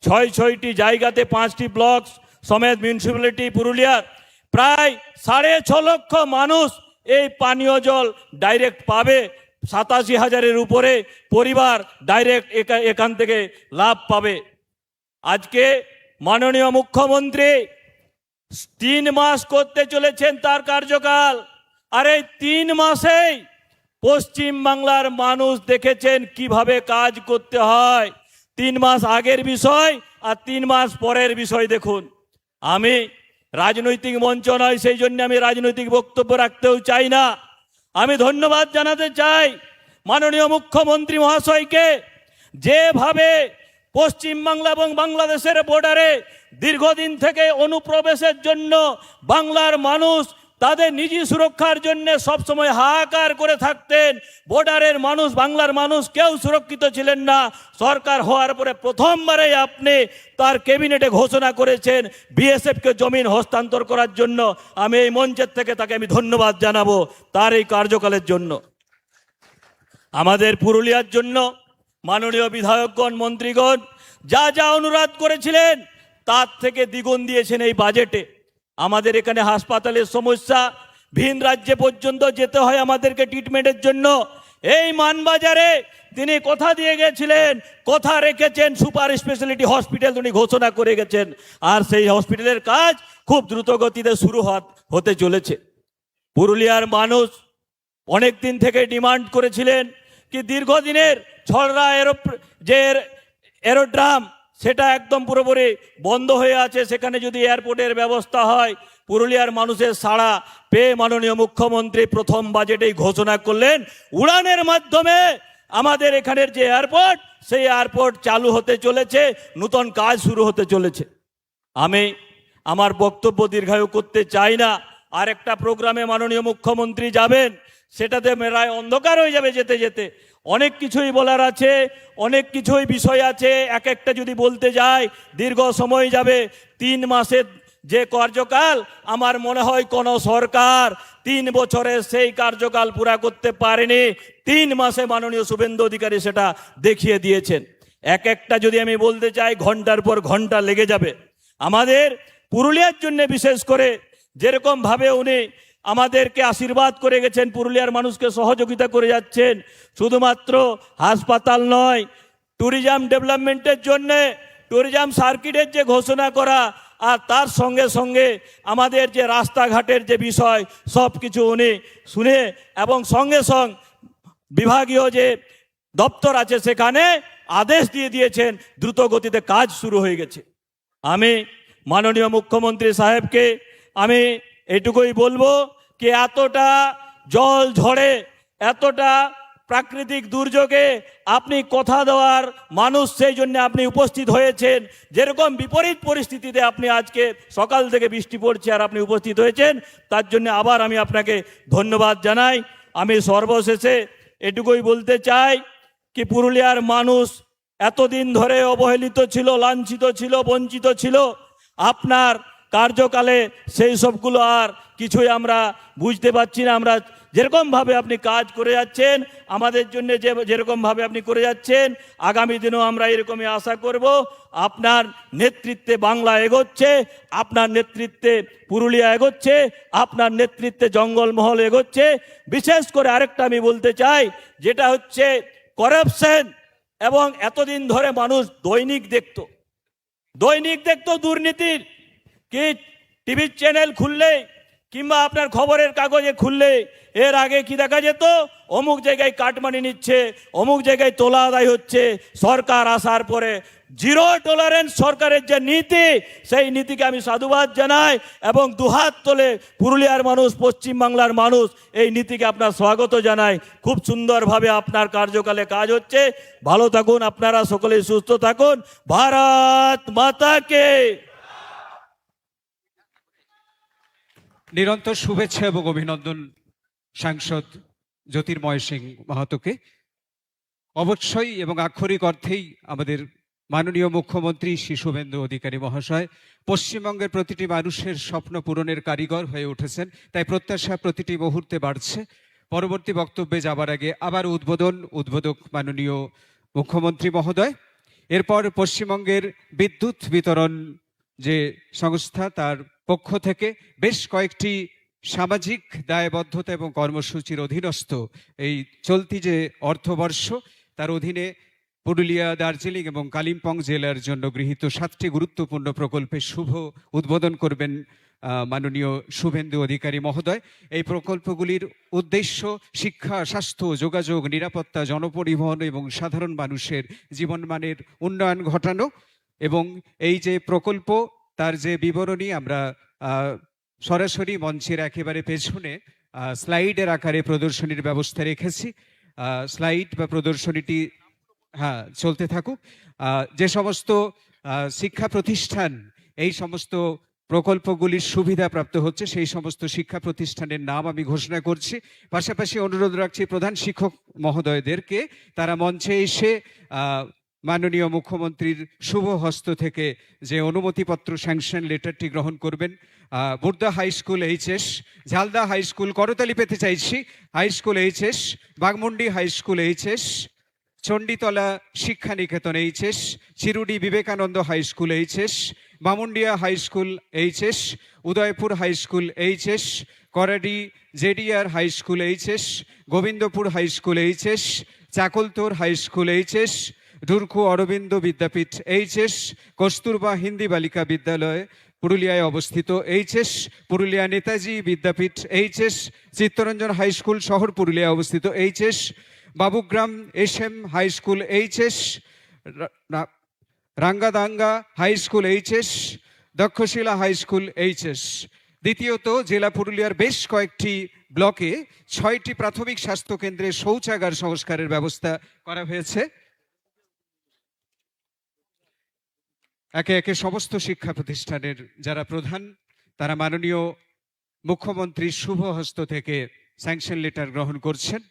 6টি জায়গাতে 5টি ব্লক সমেত মিউনিসিপ্যালিটি পুরুলিয়ার প্রায় 6.5 লক্ষ মানুষ এই পানীয় জল ডাইরেক্ট পাবে। 87,000-এর উপরে পরিবার ডাইরেক্ট এখান থেকে লাভ পাবে। আজকে মাননীয় মুখ্যমন্ত্রী 3 মাস করতে চলেছেন তার কার্যকাল, আর এই 3 মাসেই পশ্চিম বাংলার মানুষ দেখেছেন কিভাবে কাজ করতে হয়। 3 মাস আগের বিষয় আর 3 মাস পরের বিষয় দেখুন। আমি রাজনৈতিক মঞ্চ নয়, সেই জন্য আমি রাজনৈতিক বক্তব্য রাখতেও চাই না। আমি ধন্যবাদ জানাতে চাই মাননীয় মুখ্যমন্ত্রী মহাশয়কে, যেভাবে পশ্চিমবাংলা এবং বাংলাদেশের বর্ডারে দীর্ঘদিন থেকে অনুপ্রবেশের জন্য বাংলার মানুষ তাদের নিজি সুরক্ষার জন্য সবসময় হাহাকার করে থাকতেন। বর্ডারের মানুষ, বাংলার মানুষ কেউ সুরক্ষিত ছিলেন না। সরকার হওয়ার পরে প্রথমবারে আপনি তার ক্যাবিনেটে ঘোষণা করেছেন বিএসএফকে জমিন হস্তান্তর করার জন্য। আমি এই মঞ্চের থেকে তাকে আমি ধন্যবাদ জানাবো তার এই কার্যকালের জন্য। আমাদের পুরুলিয়ার জন্য মাননীয় বিধায়কগণ, মন্ত্রীগণ যা যা অনুরোধ করেছিলেন তার থেকে দ্বিগুণ দিয়েছেন এই বাজেটে। আমাদের এখানে হাসপাতালের সমস্যা, ভিন রাজ্যে পর্যন্ত যেতে হয় আমাদেরকে ট্রিটমেন্টের জন্য। এই মানবাজারে তিনি কথা দিয়ে গেছিলেন, কথা রেখেছেন, সুপার স্পেশালিটি হসপিটাল উনি ঘোষণা করে গেছেন, আর সেই হসপিটালের কাজ খুব দ্রুত গতিতে শুরু হতে চলেছে। পুরুলিয়ার মানুষ অনেক দিন থেকে ডিমান্ড করেছিলেন কি দীর্ঘদিনের ছড়রা যে এরোড্রাম সেটা একদম পুরোপুরি বন্ধ হয়ে আছে, সেখানে যদি এয়ারপোর্টের ব্যবস্থা হয়। পুরুলিয়ার মানুষের সাড়া পেয়ে মাননীয় মুখ্যমন্ত্রী প্রথম বাজেটেই ঘোষণা করলেন উড়ানের মাধ্যমে আমাদের এখানের যে এয়ারপোর্ট, সেই এয়ারপোর্ট চালু হতে চলেছে, নতুন কাজ শুরু হতে চলেছে। আমি আমার বক্তব্য দীর্ঘায়ু করতে চাই না। আর একটা প্রোগ্রামে মাননীয় মুখ্যমন্ত্রী যাবেন, সেটাতে মেরায় অন্ধকার হয়ে যাবে যেতে যেতে। অনেক কিছুই বলার আছে, অনেক কিছুই বিষয় আছে, এক একটা যদি বলতে যাই দীর্ঘ সময় যাবে। 3 মাসের যে কার্যকাল, আমার মনে হয় কোনো সরকার 3 বছরে সেই কার্যকাল পুরা করতে পারেনি। 3 মাসে মাননীয় শুভেন্দু অধিকারী সেটা দেখিয়ে দিয়েছেন। এক একটা যদি আমি বলতে চাই ঘন্টার পর ঘন্টা লেগে যাবে। আমাদের পুরুলিয়ার জন্য বিশেষ করে যেরকমভাবে উনি আমাদেরকে আশীর্বাদ করে গেছেন, পুরুলিয়ার মানুষকে সহযোগিতা করে যাচ্ছেন, শুধুমাত্র হাসপাতাল নয়, ট্যুরিজম ডেভেলপমেন্টের জন্যে ট্যুরিজম সার্কিটের যে ঘোষণা করা, আর তার সঙ্গে সঙ্গে আমাদের যে রাস্তাঘাটের যে বিষয় সব কিছু উনি শুনে এবং সঙ্গে সঙ্গে বিভাগীয় যে দপ্তর আছে সেখানে আদেশ দিয়ে দিয়েছেন, দ্রুত গতিতে কাজ শুরু হয়ে গেছে। আমি মাননীয় মুখ্যমন্ত্রী সাহেবকে আমি এটুকুই বলবো কি এতটা জল ঝড়ে, এতটা প্রাকৃতিক দুর্যোগে আপনি কথা দেওয়ার মানুষ, সেই জন্য আপনি উপস্থিত হয়েছেন। যেরকম বিপরীত পরিস্থিতিতে আপনি আজকে সকাল থেকে বৃষ্টি পড়ছে আর আপনি উপস্থিত হয়েছেন, তার জন্য আবার আমি আপনাকে ধন্যবাদ জানাই। আমি সর্বশেষে এটুকুই বলতে চাই কি পুরুলিয়ার মানুষ এতদিন ধরে অবহেলিত ছিল, লাঞ্ছিত ছিল, বঞ্চিত ছিল। আপনার কার্যকালে সেই সবগুলো আর কিছুই আমরা বুঝতে পারছি না। আমরা যেরকমভাবে আপনি কাজ করে যাচ্ছেন, আমাদের জন্য যেরকমভাবে আপনি করে যাচ্ছেন, আগামী দিনেও আমরা এরকমই আশা করব। আপনার নেতৃত্বে বাংলা এগোচ্ছে, আপনার নেতৃত্বে পুরুলিয়া এগোচ্ছে, আপনার নেতৃত্বে জঙ্গলমহল এগোচ্ছে। বিশেষ করে আরেকটা আমি বলতে চাই, যেটা হচ্ছে করাপশন। এবং এতদিন ধরে মানুষ দৈনিক দেখতো দুর্নীতির, কি টিভির চ্যানেল খুললে কিংবা আপনার খবরের কাগজে খুললে এর আগে কি দেখা যেত, অমুক জায়গায় কাটমানি নিচ্ছে, অমুক জায়গায় তোলা আদায় হচ্ছে। সরকার আসার পরে জিরো টলারেন্স সরকারের যে নীতি, সেই নীতিকে আমি সাধুবাদ জানাই এবং দুহাত তোলে পুরুলিয়ার মানুষ, পশ্চিমবাংলার মানুষ এই নীতিকে আপনার স্বাগত জানাই। খুব সুন্দরভাবে আপনার কার্যকালে কাজ হচ্ছে। ভালো থাকুন, আপনারা সকলেই সুস্থ থাকুন। ভারত মাতাকে নিরন্তর শুভেচ্ছা এবং অভিনন্দন সাংসদ জ্যোতির্ময় সিং মাহাতোকে। অবশ্যই এবং আক্ষরিক অর্থেই আমাদের মাননীয় মুখ্যমন্ত্রী শ্রী শুভেন্দু অধিকারী মহাশয় পশ্চিমবঙ্গের প্রতিটি মানুষের স্বপ্ন পূরণের কারিগর হয়ে উঠেছেন। তাই প্রত্যাশা প্রতিটি মুহূর্তে বাড়ছে। পরবর্তী বক্তব্যে যাবার আগে আবার উদ্বোধক মাননীয় মুখ্যমন্ত্রী মহোদয়। এরপর পশ্চিমবঙ্গের বিদ্যুৎ বিতরণ যে সংস্থা, তার পক্ষ থেকে বেশ কয়েকটি সামাজিক দায়বদ্ধতা এবং কর্মসূচির অধীনস্থ এই চলতি যে অর্থবর্ষ, তার অধীনে পুরুলিয়া, দার্জিলিং এবং কালিম্পং জেলার জন্য গৃহীত 7টি গুরুত্বপূর্ণ প্রকল্পের শুভ উদ্বোধন করবেন মাননীয় শুভেন্দু অধিকারী মহোদয়। এই প্রকল্পগুলির উদ্দেশ্য শিক্ষা, স্বাস্থ্য, যোগাযোগ, নিরাপত্তা, জনপরিবহন এবং সাধারণ মানুষের জীবনমানের উন্নয়ন ঘটানো। এবং এই যে প্রকল্প, তার যে বিবরণী আমরা সরাসরি মঞ্চের একেবারে পেছনে স্লাইডের আকারে প্রদর্শনীর ব্যবস্থা রেখেছি। স্লাইড বা প্রদর্শনীটি চলতে থাকুক। যে সমস্ত শিক্ষা প্রতিষ্ঠান এই সমস্ত প্রকল্পগুলির সুবিধা প্রাপ্ত হচ্ছে, সেই সমস্ত শিক্ষা প্রতিষ্ঠানের নাম আমি ঘোষণা করছি। পাশাপাশি অনুরোধ রাখছি প্রধান শিক্ষক মহোদয়দেরকে তারা মঞ্চে এসে মাননীয় মুখ্যমন্ত্রীর শুভ হস্ত থেকে যে অনুমতিপত্র স্যাংশন লেটারটি গ্রহণ করবেন। Burda high school HS, Jhalda high school, করতালি পেতে চাইছি, high school HS, Baghmundi high school HS, Chanditala Shiksha Niketan HS, Chirudi Vivekananda high school HS, Bamundiya high school HS, Udaypur high school HS, Karadi JDR high school HS, Gobindapur high school HS, Chakaltor high school HS, Durgu Aurobindo Vidyapith HS, Kasturba Hindi Balika Vidyalaya পুরুলিয়ায় অবস্থিত HS, Purulia Netaji Vidyapith HS, Chittaranjan high school শহর পুরুলিয়ায় অবস্থিত HS, Babugram SM high school HS, Rangadanga high school HS, Dakshashila high school HS. দ্বিতীয়ত, জেলা পুরুলিয়ার বেশ কয়েকটি ব্লকে 6টি প্রাথমিক স্বাস্থ্য কেন্দ্রে শৌচাগার সংস্কারের ব্যবস্থা করা হয়েছে। একে একে সমস্ত শিক্ষা প্রতিষ্ঠানের যারা প্রধান, তারা মাননীয় মুখ্যমন্ত্রীর শুভ হস্ত থেকে স্যাংশন লেটার গ্রহণ করছেন।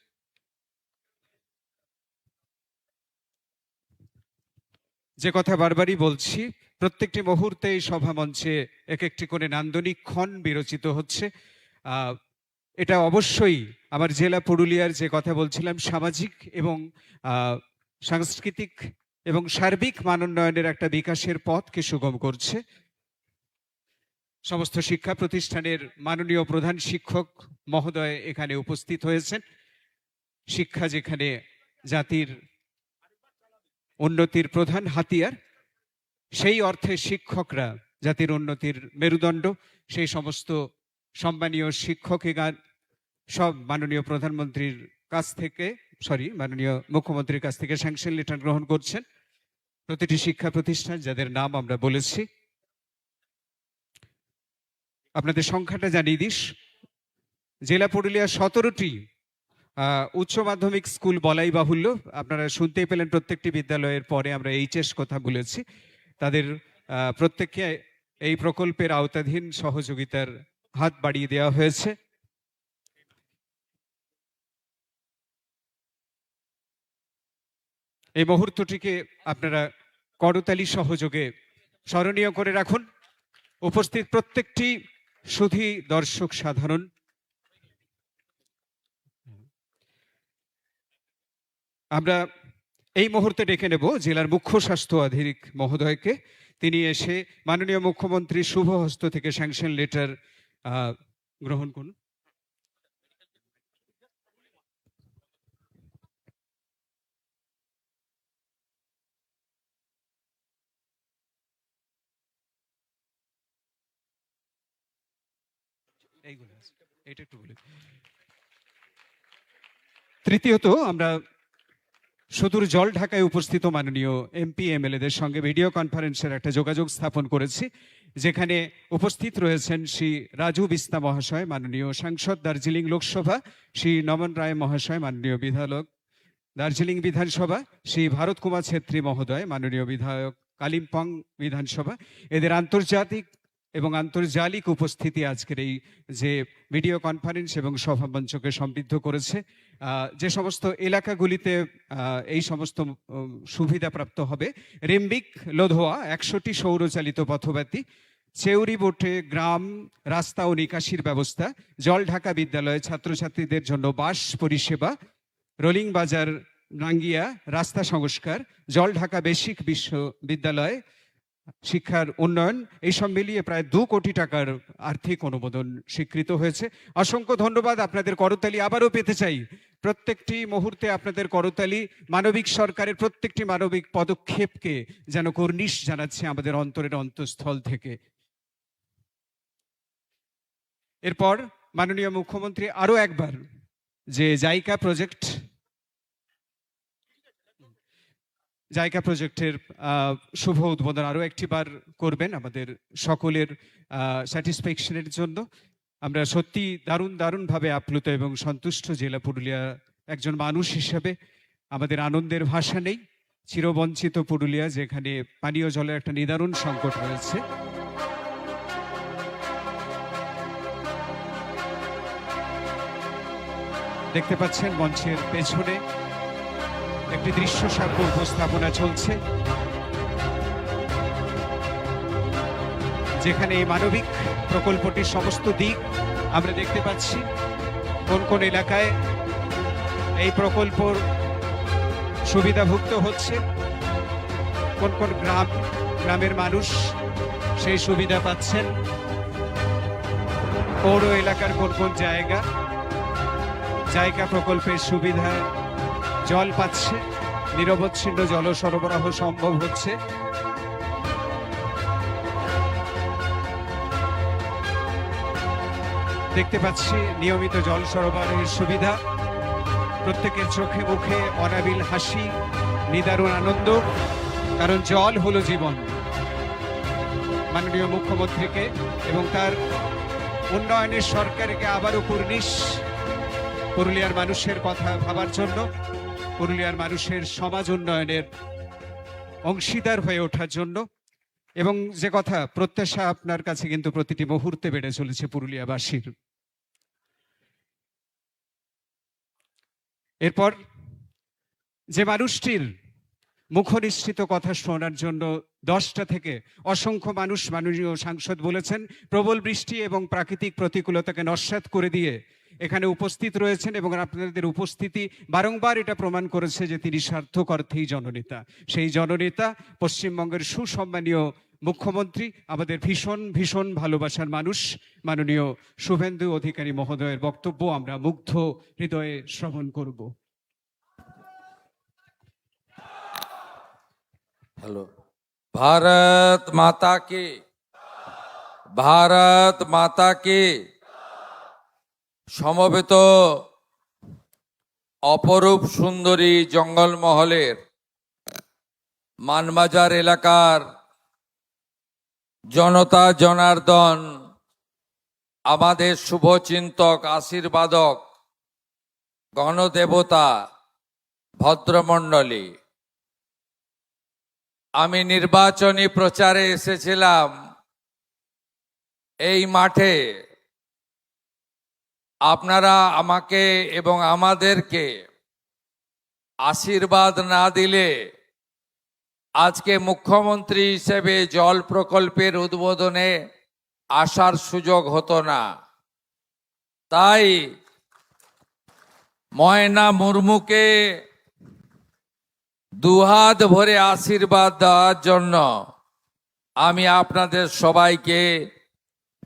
যে কথা বারবারই বলছি, প্রত্যেকটি মুহূর্তে এই সভা মঞ্চে এক একটি করে নান্দনিক ক্ষণ বিরচিত হচ্ছে। এটা অবশ্যই আমার জেলা পুরুলিয়ার যে কথা বলছিলাম, সামাজিক এবং সাংস্কৃতিক এবং সার্বিক মানোন্নয়নের একটা বিকাশের পথকে সুগম করছে। সমস্ত শিক্ষা প্রতিষ্ঠানের মাননীয় প্রধান শিক্ষক মহোদয় এখানে উপস্থিত হয়েছেন। শিক্ষা যেখানে জাতির উন্নতির প্রধান হাতিয়ার, সেই অর্থে শিক্ষকরা জাতির উন্নতির মেরুদণ্ড। সেই সমস্ত সম্মানীয় শিক্ষকগণ সব মাননীয় প্রধানমন্ত্রীর কাছ থেকে মাননীয় মুখ্যমন্ত্রীর কাছ থেকে স্যাংশন লেটার গ্রহণ করছেন। প্রতিটি শিক্ষা প্রতিষ্ঠান যাদের নাম আমরা বলেছি, আপনাদের সংখ্যাটা জানিয়ে দিস। জেলা পুরুলিয়া 17টি উচ্চ মাধ্যমিক স্কুল বলাই বাহুল্য। আপনারা শুনতেই পেলেন, প্রত্যেকটি বিদ্যালয়ের পরে আমরা এইচএস কথা বলেছি। তাদের প্রত্যেককে এই প্রকল্পের আওতাধীন সহযোগিতার হাত বাড়িয়ে দেওয়া হয়েছে। এই মুহূর্তটিকে আপনারা করতালি সহযোগে স্মরণীয় করে রাখুন। উপস্থিত প্রত্যেকটি সুধী দর্শক সাধারণ, আমরা এই মুহূর্তে ডেকে নেব জেলার মুখ্য স্বাস্থ্য আধিকারিক মহোদয়কে। তিনি এসে মাননীয় মুখ্যমন্ত্রীর শুভ হস্ত থেকে স্যাংশন লেটার গ্রহণ করুন। তৃতীয়ত, আমরা সুদূর জল ঢাকায় উপস্থিত মাননীয় এমপি এমএলএদের সঙ্গে ভিডিও কনফারেন্সের একটা যোগাযোগ স্থাপন করেছি, যেখানে উপস্থিত রয়েছেন শ্রী রাজু বিস্তা মহাশয়, মাননীয় সাংসদ দার্জিলিং লোকসভা, শ্রী নমন রায় মহাশয়, মাননীয় বিধায়ক দার্জিলিং বিধানসভা, শ্রী ভারত কুমার ছেত্রী মহোদয়, মাননীয় বিধায়ক কালিম্পং বিধানসভা। এদের আন্তর্জাতিক এবং আন্তর্জালিক উপস্থিতি আজকের এই যে ভিডিও কনফারেন্স এবং সভা মঞ্চকে সমৃদ্ধ করেছে। যে সমস্ত এলাকাগুলিতে এই সমস্ত সুবিধা প্রাপ্ত হবে, রিম্বিক লোধোয়া 100টি সৌরচালিত পথবাতি, চেউরি বোটে গ্রাম রাস্তা ও নিকাশির ব্যবস্থা, জল ঢাকা বিদ্যালয়ে ছাত্রছাত্রীদের জন্য বাস পরিষেবা, রোলিং বাজার নাঙ্গিয়া রাস্তা সংস্কার, জল ঢাকা বেসিক বিশ্ববিদ্যালয় শিক্ষার উন্নয়ন, এই সব মিলিয়ে প্রায় 2 কোটি টাকার আর্থিক অনুমোদন স্বীকৃত হয়েছে। অসংখ্য ধন্যবাদ। আপনাদের করতালি আবারও পেতে চাই প্রত্যেকটি মুহূর্তে আপনাদের করতালি মানবিক সরকারের প্রত্যেকটি মানবিক পদক্ষেপকে যেন কর্নিশ জানাচ্ছে আমাদের অন্তরের অন্তঃস্থল থেকে। এরপর মাননীয় মুখ্যমন্ত্রী আরো একবার যে জাইকা প্রজেক্টের শুভ উদ্বোধন আরো একটি বার করবেন আমাদের সকলের স্যাটিসফ্যাকশনের জন্য। আমরা সত্যি দারুণভাবে আপ্লুত এবং সন্তুষ্ট জেলা পুরুলিয়া একজন মানুষ হিসেবে। আমাদের আনন্দের ভাষা নেই। চিরবঞ্চিত পুরুলিয়া, যেখানে পানীয় জলের একটা নিদারুণ সংকট রয়েছে। দেখতে পাচ্ছেন মঞ্চের পেছনে একটি দৃশ্য সাক্ষ্য উপস্থাপনা চলছে, যেখানে এই মানবিক প্রকল্পটির সমস্ত দিক আমরা দেখতে পাচ্ছি। কোন কোন এলাকায় এই প্রকল্পর সুবিধাভুক্ত হচ্ছে, কোন কোন গ্রামের মানুষ সেই সুবিধা পাচ্ছেন, পৌর এলাকার কোন কোন জায়গা প্রকল্পের সুবিধা জল পাচ্ছে, নিরবচ্ছিন্ন জল সরবরাহ সম্ভব হচ্ছে। দেখতে পাচ্ছি নিয়মিত জল সরবরাহের সুবিধা, প্রত্যেকের চোখে মুখে অনাবিল হাসি, নিদারুণ আনন্দ, কারণ জল হলো জীবন। মাননীয় মুখ্যমন্ত্রীকে এবং তার উন্নয়নের সরকারকে আবারও কুর্নিশ পুরুলিয়ার মানুষের কথা ভাবার জন্য, পুরুলিয়ার মানুষের সমাজ উন্নয়নের অংশীদার হয়ে ওঠার জন্য। এবং যে কথা প্রত্যাশা আপনার কাছে কিন্তু প্রতিটি মুহূর্তে বেড়ে চলেছে পুরুলিয়াবাসীর। এরপর যে মানুষটির মুখনিসৃত কথা শোনার জন্য 10টা থেকে অসংখ্য মানুষ, মাননীয় সাংসদ বলেছেন, প্রবল বৃষ্টি এবং প্রাকৃতিক প্রতিকূলতাকে নস্যাৎ করে দিয়ে এখানে উপস্থিত রয়েছেন, এবং আপনাদের উপস্থিতি বারংবার এটা প্রমাণ করেছে যে তিনি সার্থক অর্থেই জননেতা। সেই জননেতা পশ্চিমবঙ্গের সুসম্মানীয় মুখ্যমন্ত্রী, আমাদের ভীষণ ভালোবাসার মানুষ মাননীয় শুভেন্দু অধিকারী মহোদয়ের বক্তব্য আমরা মুগ্ধ হৃদয়ে শ্রবণ করব। हेलो। भारत माता की সমবেত অপরূপ সুন্দরী জঙ্গলমহলের মানবাজার এলাকার জনতা জনার্দন, আমাদের শুভচিন্তক, আশীর্বাদক, গণদেবতা, ভদ্রমণ্ডলী, আমি নির্বাচনী প্রচারে এসেছিলাম এই মাঠে। আপনারা আমাকে এবং আমাদেরকে আশীর্বাদ না দিলে আজকে মুখ্যমন্ত্রী হিসেবে জল প্রকল্পের উদ্বোধনে আসার সুযোগ হতো না। তাই ময়না মুর্মুকে দুহাত ভরে আশীর্বাদ দেওয়ার জন্য আমি আপনাদের সবাইকে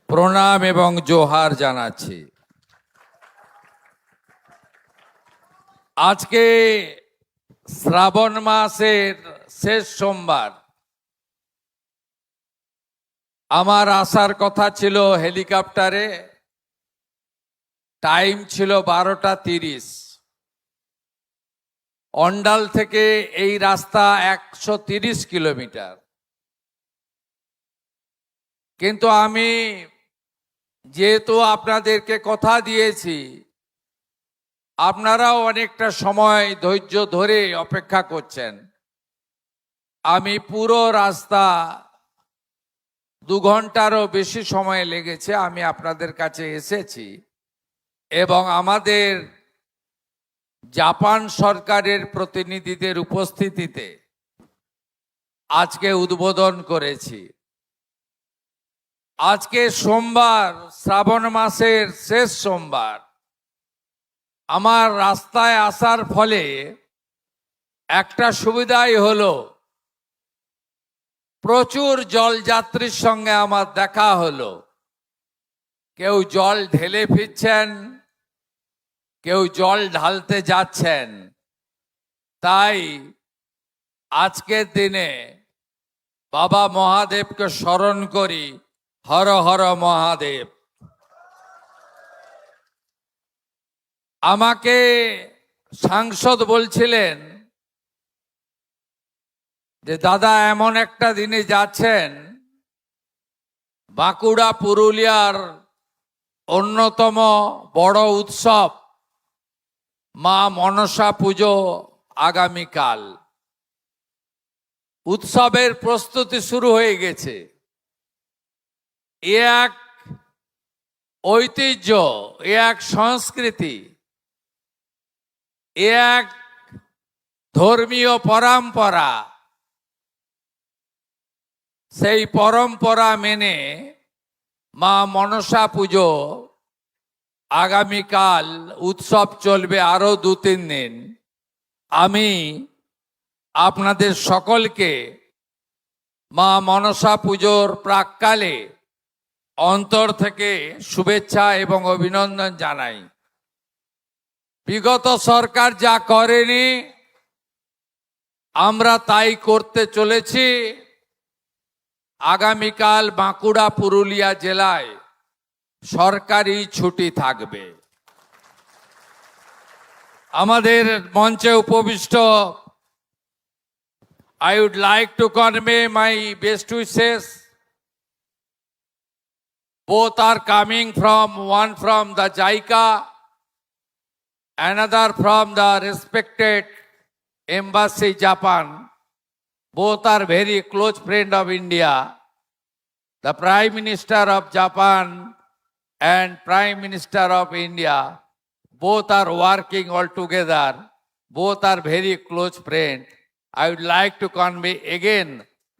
প্রণাম এবং জোহার জানাচ্ছি। আজকে শ্রাবণ মাসের শেষ সোমবার। আমার আসার কথা ছিল হেলিকপ্টারে, টাইম ছিল 12টা 30। অন্ডাল থেকে এই রাস্তা 130 কিলোমিটার, কিন্তু আমি যেহেতু আপনাদেরকে কথা দিয়েছি, আপনারাও অনেকটা সময় ধৈর্য ধরে অপেক্ষা করছেন, আমি পুরো রাস্তা 2 ঘন্টারও বেশি সময় লেগেছে আমি আপনাদের কাছে এসেছি এবং আমাদের জাপান সরকারের প্রতিনিধিদের উপস্থিতিতে আজকে উদ্বোধন করেছি। আজকে সোমবার, শ্রাবণ মাসের শেষ সোমবার। আমার রাস্তায় আসার ফলে একটা সুবিধাই হলো, প্রচুর জলযাত্রীর সঙ্গে আমার দেখা হলো। কেউ জল ঢেলে ফিরছেন, কেউ জল ঢালতে যাচ্ছেন। তাই আজকের দিনে বাবা মহাদেবকে স্মরণ করি, হর হর মহাদেব। আমাকে সাংসদ বলছিলেন যে দাদা এমন একটা দিনে যাচ্ছেন, বাঁকুড়া পুরুলিয়ার অন্যতম বড় উৎসব মা মনসা পুজো আগামীকাল। উৎসবের প্রস্তুতি শুরু হয়ে গেছে। এ এক ঐতিহ্য, এ এক সংস্কৃতি, এ এক ধর্মীয় পরম্পরা। সেই পরম্পরা মেনে মা মনসা পুজো আগামীকাল, উৎসব চলবে আরো 2-3 দিন। আমি আপনাদের সকলকে মা মনসা পুজোর প্রাক্কালে অন্তর থেকে শুভেচ্ছা এবং অভিনন্দন জানাই। বিগত সরকার যা করেনি আমরা তাই করতে চলেছি। আগামীকাল বাঁকুড়া পুরুলিয়া জেলায় সরকারি ছুটি থাকবে। আমাদের মঞ্চে উপবিষ্ট I would like to convey my best wishes. Both are coming from, one from the JICA, another from the respected Embassy Japan. Both are very close friend of India. The Prime Minister of Japan and Prime Minister of India, both are working all together. Both are very close friends. I would like to convey again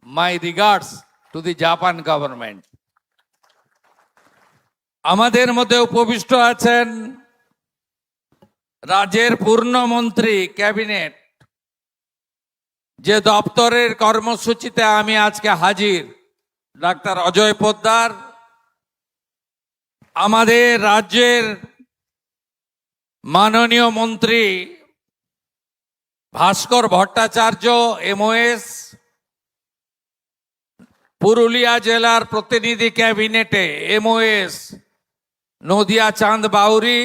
my regards to the Japan government. আমাদের মধ্যে উপবিষ্ট আছেন রাজ্যের পূর্ণমন্ত্রী, cabinet, যে দপ্তরের কর্মসূচিতে আমি আজকে হাজির, ডাক্তার অজয় পোদ্দার। আমাদের রাজ্যের মাননীয় মন্ত্রী ভাস্কর ভট্টাচার্য, MOS, পুরুলিয়া জেলার প্রতিনিধি ক্যাবিনেটে MOS নদিয়া চাঁদ বাউরি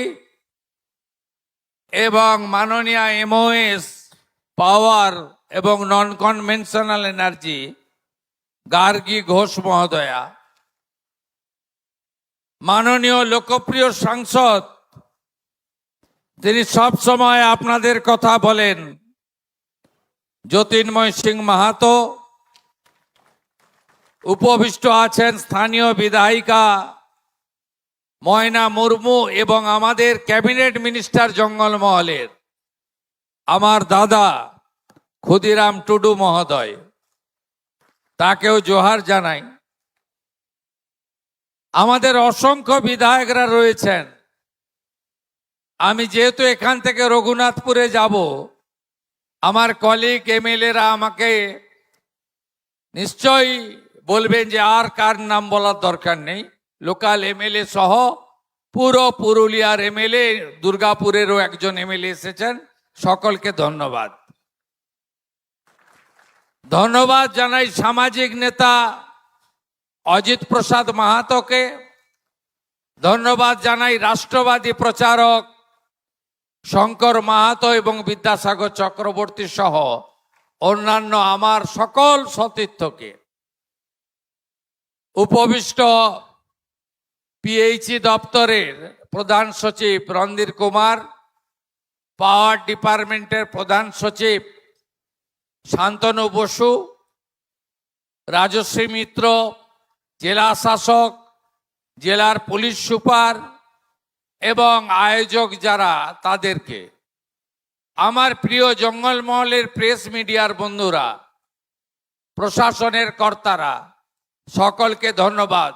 এবং মাননীয় MOS পাওয়ার এবং non conventional energy Gargi Ghosh মহোদয়া, মাননীয় লোকপ্রিয় সাংসদ, তিনি সব সময় আপনাদের কথা বলেন, জ্যোতির্ময় সিং মাহাতো, উপবিষ্ট আছেন স্থানীয় বিধায়িকা ময়না মুর্মু এবং আমাদের ক্যাবিনেট মিনিস্টার জঙ্গলমহলের আমার দাদা ক্ষুদিরাম টুডু মহোদয়, তাকেও জোহার জানাই। আমাদের অসংখ্য বিধায়করা রয়েছেন। আমি যেহেতু এখান থেকে রঘুনাথপুরে যাব, আমার কলিগ MLA-রা আমাকে নিশ্চয়ই বলবেন যে আর কার নাম বলার দরকার নেই। লোকাল MLA সহ পুরো পুরুলিয়ার MLA, দুর্গাপুরেরও একজন MLA এসেছেন। সকলকে ধন্যবাদ। ধন্যবাদ জানাই সামাজিক নেতা অজিত প্রসাদ মাহাতোকে। ধন্যবাদ জানাই রাষ্ট্রবাদী প্রচারক শঙ্কর মাহাতো এবং বিদ্যাসাগর চক্রবর্তী সহ অন্যান্য আমার সকল সতীর্থকে। উপবিষ্ট PHE দপ্তরের প্রধান সচিব রণধীর কুমার, পাওয়ার ডিপার্টমেন্টের প্রধান সচিব শান্তনু বসু, রাজশ্রী মিত্র, জেলা শাসক, জেলার পুলিশ সুপার এবং আয়োজক যারা, তাদেরকে, আমার প্রিয় জঙ্গলমহলের প্রেস মিডিয়ার বন্ধুরা, প্রশাসনের কর্তারা, সকলকে ধন্যবাদ।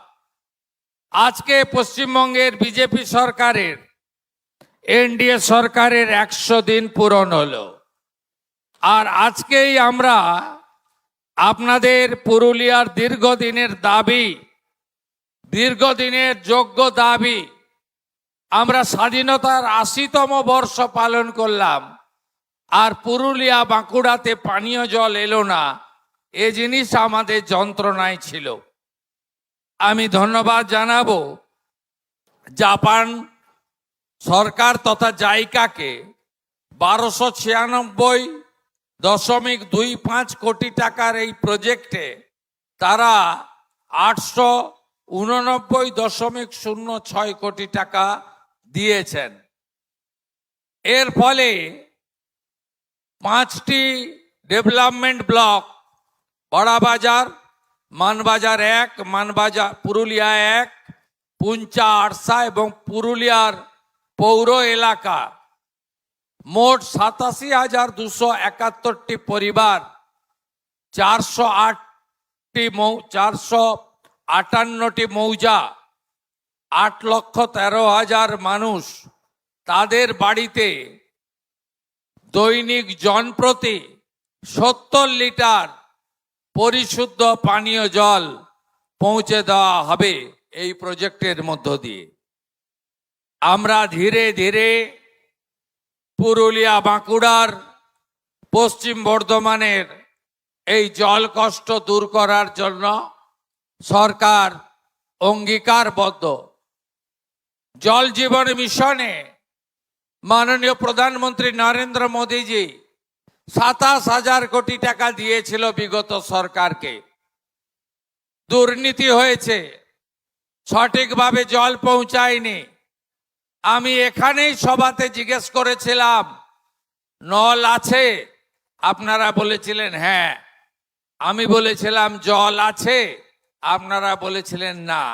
আজকে পশ্চিমবঙ্গের বিজেপি সরকারের, NDA সরকারের 100 দিন পূরণ হলো। আর আজকেই আমরা আপনাদের পুরুলিয়ার দীর্ঘদিনের দাবি, দীর্ঘদিনের যোগ্য দাবি আমরা স্বাধীনতার ৮০তম বর্ষ পালন করলাম, আর পুরুলিয়া বাঁকুড়াতে পানীয় জল এলো না, এ জিনিস আমাদের যন্ত্রণায় ছিল। আমি ধন্যবাদ জানাবো জাপান সরকার তথা জাইকাকে 1296.25 কোটি টাকার এই প্রজেক্টে তারা 889.06 কোটি টাকা দিয়েছেন। এর ফলে 5টি development block, Barabazar, Manbazar 1, Manbazar Purulia 1, Puncha, ARSA এবং পুরুলিয়ার পৌর এলাকা, মোট 87,271টি পরিবার, 458টি মৌজা, 8,13,000 মানুষ, তাদের বাড়িতে দৈনিক জনপ্রতি 70 লিটার পরিশুদ্ধ পানীয় জল পৌঁছে দেওয়া হবে এই প্রজেক্টের মধ্য দিয়ে। আমরা ধীরে ধীরে পুরুলিয়া বাঁকুড়ার, পশ্চিম বর্ধমানের এই জল কষ্ট দূর করার জন্য সরকার অঙ্গীকারবদ্ধ। জল জীবন মিশনে মাননীয় প্রধানমন্ত্রী নরেন্দ্র মোদীজি 27,000 কোটি টাকা দিয়েছিল বিগত সরকারকে। দুর্নীতি হয়েছে, সঠিকভাবে জল পৌঁছায়নি। আমি এখানেই সভাতে জিজ্ঞেস করেছিলাম নল আছে, আপনারা বলেছিলেন হ্যাঁ। আমি বলেছিলাম জল আছে, আপনারা বলেছিলেন না।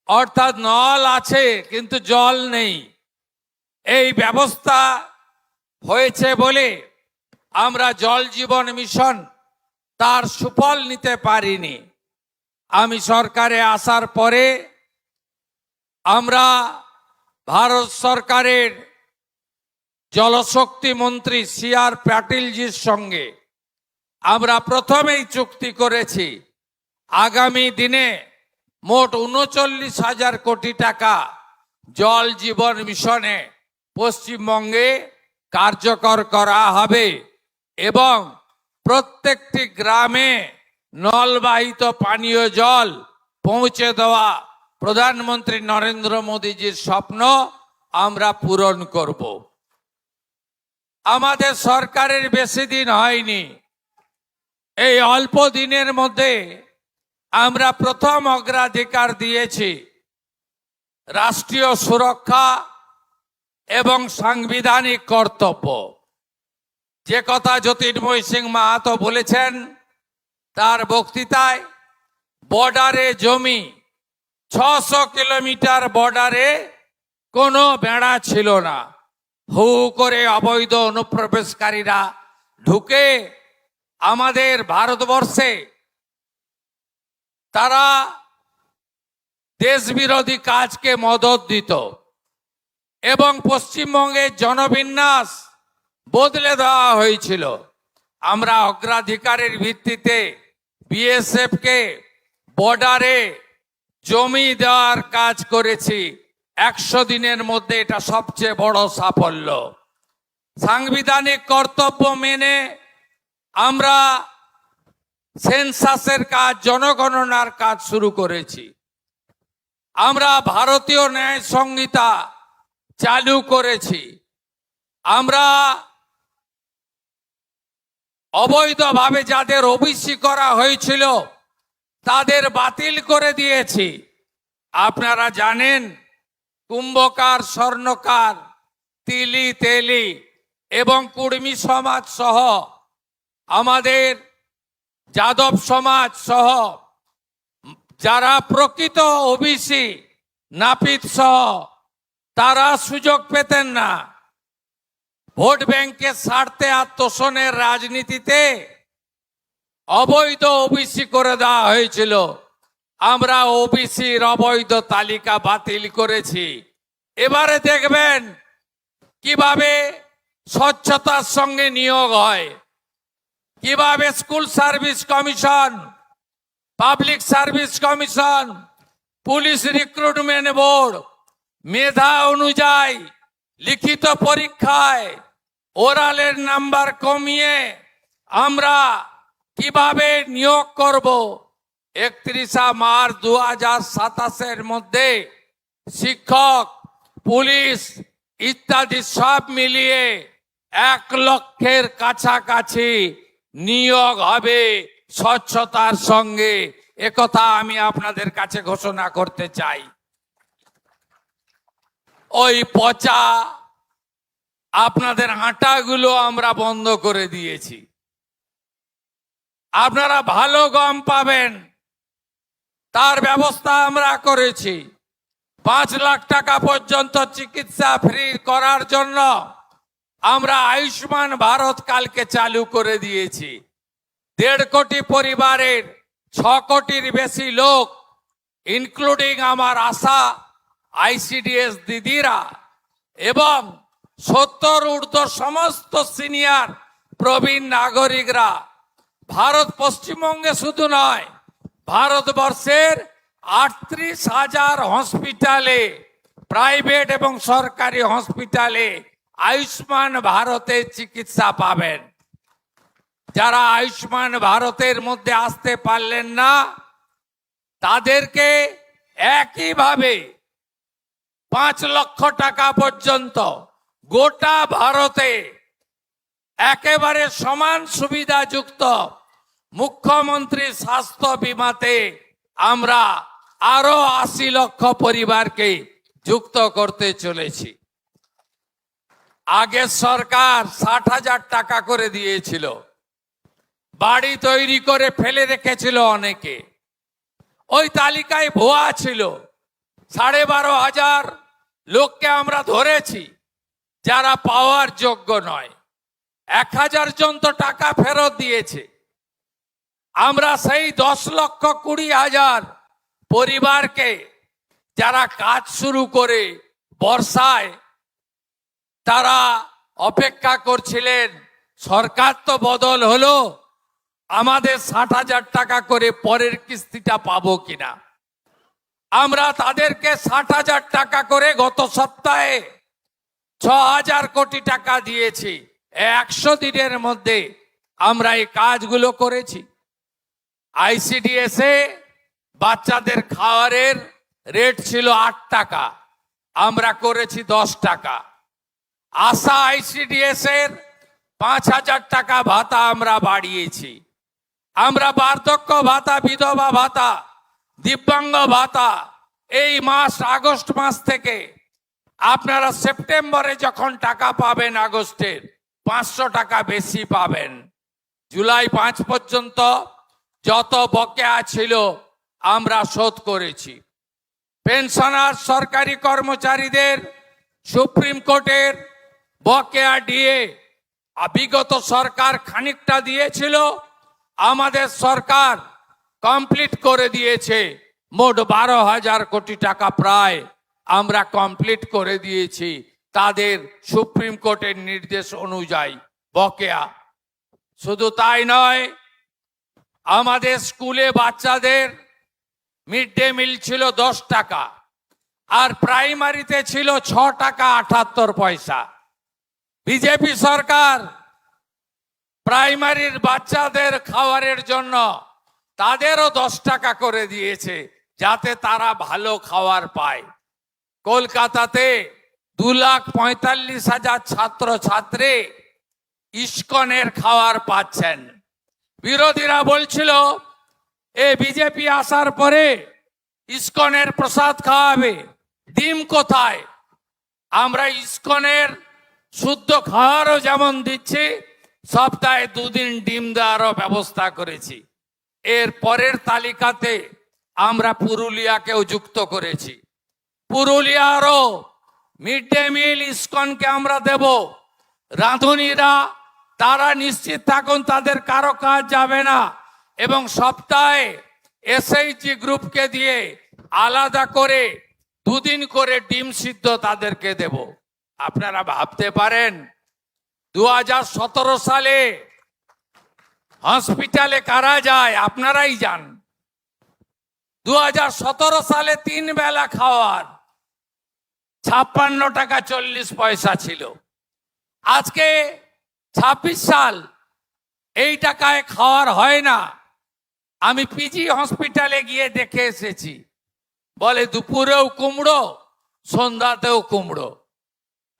অর্থাৎ নল আছে কিন্তু জল নেই। এই ব্যবস্থা হয়েছে বলে আমরা জল জীবন মিশন তার সুফল নিতে পারিনি। আমি সরকারে আসার পরে আমরা ভারত সরকারের জলশক্তি মন্ত্রী CR পাটিলজির সঙ্গে আমরা প্রথমেই চুক্তি করেছি, আগামী দিনে মোট 39,000 কোটি টাকা জল জীবন মিশনে পশ্চিমবঙ্গে কার্যকর করা হবে এবং প্রত্যেকটি গ্রামে নলবাহিত পানীয় জল পৌঁছে দেওয়া প্রধানমন্ত্রী নরেন্দ্র মোদীজির স্বপ্ন আমরা পূরণ করব। আমাদের সরকারের বেশি দিন হয়নি, এই অল্প দিনের মধ্যে আমরা প্রথম অগ্রাধিকার দিয়েছি রাষ্ট্রীয় সুরক্ষা এবং সাংবিধানিক কর্তব্য। যে কথা জ্যোতির্ময় সিং মাহাতো বলেছেন তার বক্তৃতায়, বর্ডারে জমি 600 কিলোমিটার বর্ডারে কোনো বেড়া ছিল না। হু করে অবৈধ অনুপ্রবেশকারীরা ঢুকে আমাদের ভারতবর্ষে তারা দেশবিরোধী কাজকে মদত দিত এবং পশ্চিমবঙ্গের জনবিন্যাস বদলে দেওয়া হয়েছিল। আমরা অগ্রাধিকারের ভিত্তিতে BSF কে বর্ডারে জমি দেওয়ার কাজ করেছি। 100 দিনের মধ্যে এটা সবচেয়ে বড় সাফল্য। সাংবিধানিক কর্তব্য মেনে আমরা সেন্সাসের কাজ, জনগণনার কাজ শুরু করেছি। আমরা ভারতীয় ন্যায় সংহিতা চালু করেছি। আমরা অবৈধভাবে যাদের OBC করা হয়েছিল তাদের বাতিল করে দিয়েছি। আপনারা জানেন কুম্ভকার, স্বর্ণকার, তিলি তেলি এবং কুর্মী সমাজ সহ আমাদের যাদব সমাজ সহ যারা প্রকৃত OBC, নাপিত সহ তারা সুযোগ পেতেন না। ভোট ব্যাংকের স্বার্থে আর তোষণের রাজনীতিতে অবৈধ OBC করে দেওয়া হয়েছিল। আমরা OBCর অবৈধ তালিকা বাতিল করেছি। এবারে দেখবেন কিভাবে স্বচ্ছতার সঙ্গে নিয়োগ হয়, কিভাবে school service commission, public service commission, police recruitment board, মেধা অনুযায়ী লিখিত পরীক্ষায় ওরালের নাম্বার কমিয়ে আমরা কিভাবে নিয়োগ করব 31 মার্চ 2027 মধ্যে শিক্ষক, পুলিশ ইত্যাদি সব মিলিয়ে 1 লক্ষের কাছাকাছি নিয়োগ হবে স্বচ্ছতার সঙ্গে। একথা আমি আপনাদের কাছে ঘোষণা করতে চাই। ওই পচা আপনাদের আটাগুলো আমরা বন্ধ করে দিয়েছি। আপনারা ভালো গম পাবেন, তার ব্যবস্থা আমরা করেছি। 5 লাখ টাকা পর্যন্ত চিকিৎসা ফ্রি করার জন্য আমরা আয়ুষ্মান ভারত কালকে চালু করে দিয়েছি। 1.5 কোটি পরিবারের 6 কোটির বেশি লোক, ইনক্লুডিং আমার আশা আইসিডিএস দিদিরা এবং 70 ঊর্ধ্ব সমস্ত সিনিয়র প্রবীণ নাগরিকরা ভারত, পশ্চিমবঙ্গে শুধু নয়, ভারতবর্ষের 38,000 হসপিটালে, প্রাইভেট এবং সরকারি হসপিটালে আয়ুষ্মান ভারতের চিকিৎসা পাবেন। যারা আয়ুষ্মান ভারতের মধ্যে আসতে পারলেন না, তাদেরকে একইভাবে 5 লক্ষ টাকা পর্যন্ত গোটা ভারতে একেবারে সমান সুবিধাযুক্ত মুখ্যমন্ত্রী স্বাস্থ্য বিমাতে আমরা আরো 80 লক্ষ পরিবারকে যুক্ত করতে চলেছি। আগের সরকার 60,000 টাকা করে দিয়েছিল, বাড়ি তৈরি করে ফেলে রেখেছিল অনেকে। ওই তালিকায় ভুয়া ছিল। 12,500 লোককে আমরা ধরেছি যারা পাওয়ার যোগ্য নয়। 1,000 জন তো টাকা ফেরত দিয়েছে। আমরা সেই 10,20,000 পরিবারকে যারা কাজ শুরু করে বর্ষায় তারা অপেক্ষা করছিলেন, সরকার তো বদল হলো, আমাদের 60,000 টাকা করে পরের কিস্তিটা পাবো কিনা। আমরা তাদেরকে 60,000 টাকা করে গত সপ্তাহে 6,000 কোটি টাকা দিয়েছি। 100 দিনের মধ্যে আমরা এই কাজগুলো করেছি। আইসিডিএস এ বাচ্চাদের খাওয়ারের রেট ছিল 8 টাকা, আমরা করেছি 10 টাকা। আশা আইসিডিএস এর 5,000 টাকা ভাতা আমরা বাড়িয়েছি। আমরা বার্ধক্য ভাতা, বিধবা ভাতা, দিব্যাঙ্গ ভাতা এই মাস আগস্ট মাস থেকে আপনারা সেপ্টেম্বরে যখন টাকা পাবেন আগস্টের 500 টাকা বেশি পাবেন। জুলাই 5 পর্যন্ত যত বকেয়া ছিল আমরা শোধ করেছি। পেনশনার সরকারি কর্মচারীদের সুপ্রিম কোর্টের বকেয়া ডিএ বিগত সরকার খানিকটা দিয়েছিল, আমাদের সরকার কমপ্লিট করে দিয়েছে। মোট 12,000 কোটি টাকা প্রায় আমরা কমপ্লিট করে দিয়েছি তাদের সুপ্রিম কোর্টের নির্দেশ অনুযায়ী বকেয়া। শুধু তাই নয়, আমাদের স্কুলে বাচ্চাদের মিড ডে মিল ছিল 10 টাকা, আর প্রাইমারিতে ছিল 6 টাকা 78 পয়সা। বিজেপি সরকার প্রাইমারির বাচ্চাদের খাওয়ারের জন্য তাদেরও 10 টাকা করে দিয়েছে, যাতে তারা ভালো খাবার পায়। কলকাতাতে 2,45,000 ছাত্র ছাত্রী ইস্কনের খাবার পাচ্ছেন। বিরোধীরা বলছিল এ বিজেপি আসার পরে ইস্কনের প্রসাদ খাওয়াবে, ডিম কোথায়? আমরা ইস্কনের শুদ্ধ খাওয়ারও যেমন দিচ্ছি, সপ্তাহে 2 দিন ডিম দেওয়ারও ব্যবস্থা করেছি। এর পরের তালিকাতে আমরা পুরুলিয়াকেও যুক্ত করেছি। পুরুলিয়ারও মিড ডে মিল ইস্কনকে আমরা দেব। রাঁধুনিরা তারা নিশ্চিত থাকুন তাদের কারো কাজ যাবে না, এবং সপ্তাহে এসএইচজি গ্রুপকে দিয়ে আলাদা করে 2 দিন করে ডিম সিদ্ধ তাদেরকে দেব। আপনারা ভাবতে পারেন 2017 সালে হসপিটালে কারা যায়? আপনারাই যান। 2017 সালে 3 বেলা খাওয়ার 56 টাকা 40 পয়সা ছিল। আজকে 26 সাল, এই টাকায় খাওয়ার হয় না। আমি পিজি হসপিটালে গিয়ে দেখে এসেছি, বলে দুপুরেও কুমড়ো, সন্ধ্যাতেও কুমড়ো।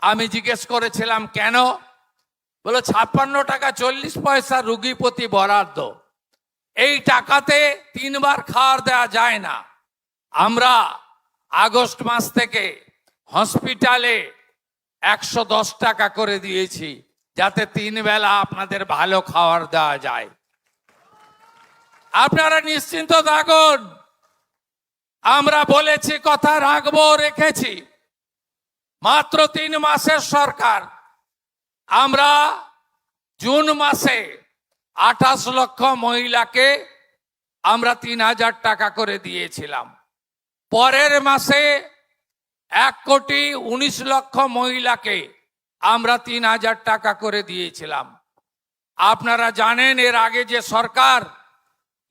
আমি জিজ্ঞেস করেছিলাম কেন, বলে 56 টাকা 40 পয়সা রুগী প্রতি বরাদ্দ, এই টাকাতে 3 বার খাওয়ার দেওয়া যায় না। আমরা আগস্ট মাস থেকে হসপিটালে 110 টাকা করে দিয়েছি, যাতে 3 বেলা আপনাদের ভালো খাবার দেওয়া যায়। আপনারা নিশ্চিন্ত থাকুন, আমরা বলেছি কথা রাখবো, রেখেছি। মাত্র 3 মাসের সরকার, আমরা জুন মাসে 28 লক্ষ মহিলাকে আমরা 3000 টাকা করে দিয়েছিলাম। পরের মাসে 1,19,00,000 মহিলাকে আমরা 3000 টাকা করে দিয়েছিলাম। আপনারা জানেন এর আগে যে সরকার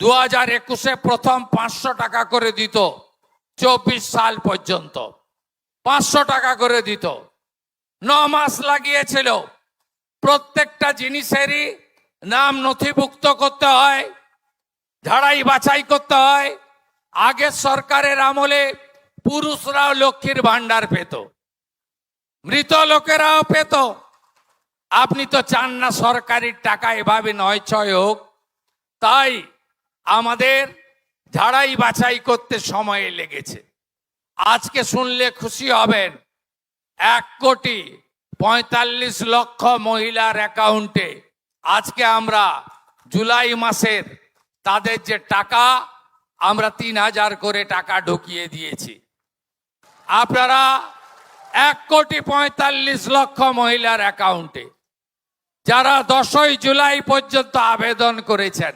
2021-এ প্রথম 500 টাকা করে দিত, 24 সাল পর্যন্ত 500 টাকা করে দিত। 9 মাস লাগিয়েছিল। প্রত্যেকটা জিনিসেরই নাম নথিভুক্ত করতে হয়, ঝাড়াই বাছাই করতে হয়। আগের সরকারের আমলে পুরুষরাও লক্ষ্মীর ভান্ডার পেত, মৃত লোকেরাও পেত। আপনি তো চান না সরকারি টাকা এভাবে নয় ছয় হোক, তাই আমাদের ঝাড়াই বাছাই করতে সময় লেগেছে। আজকে শুনলে খুশি হবেন, 1,45,00,000 মহিলার অ্যাকাউন্টে আজকে আমরা জুলাই মাসের তাদের যে টাকা, আমরা 3,000 করে টাকা ঢুকিয়ে দিয়েছি। আপনারা 1,45,00,000 মহিলার অ্যাকাউন্টে, যারা 10ই জুলাই পর্যন্ত আবেদন করেছেন,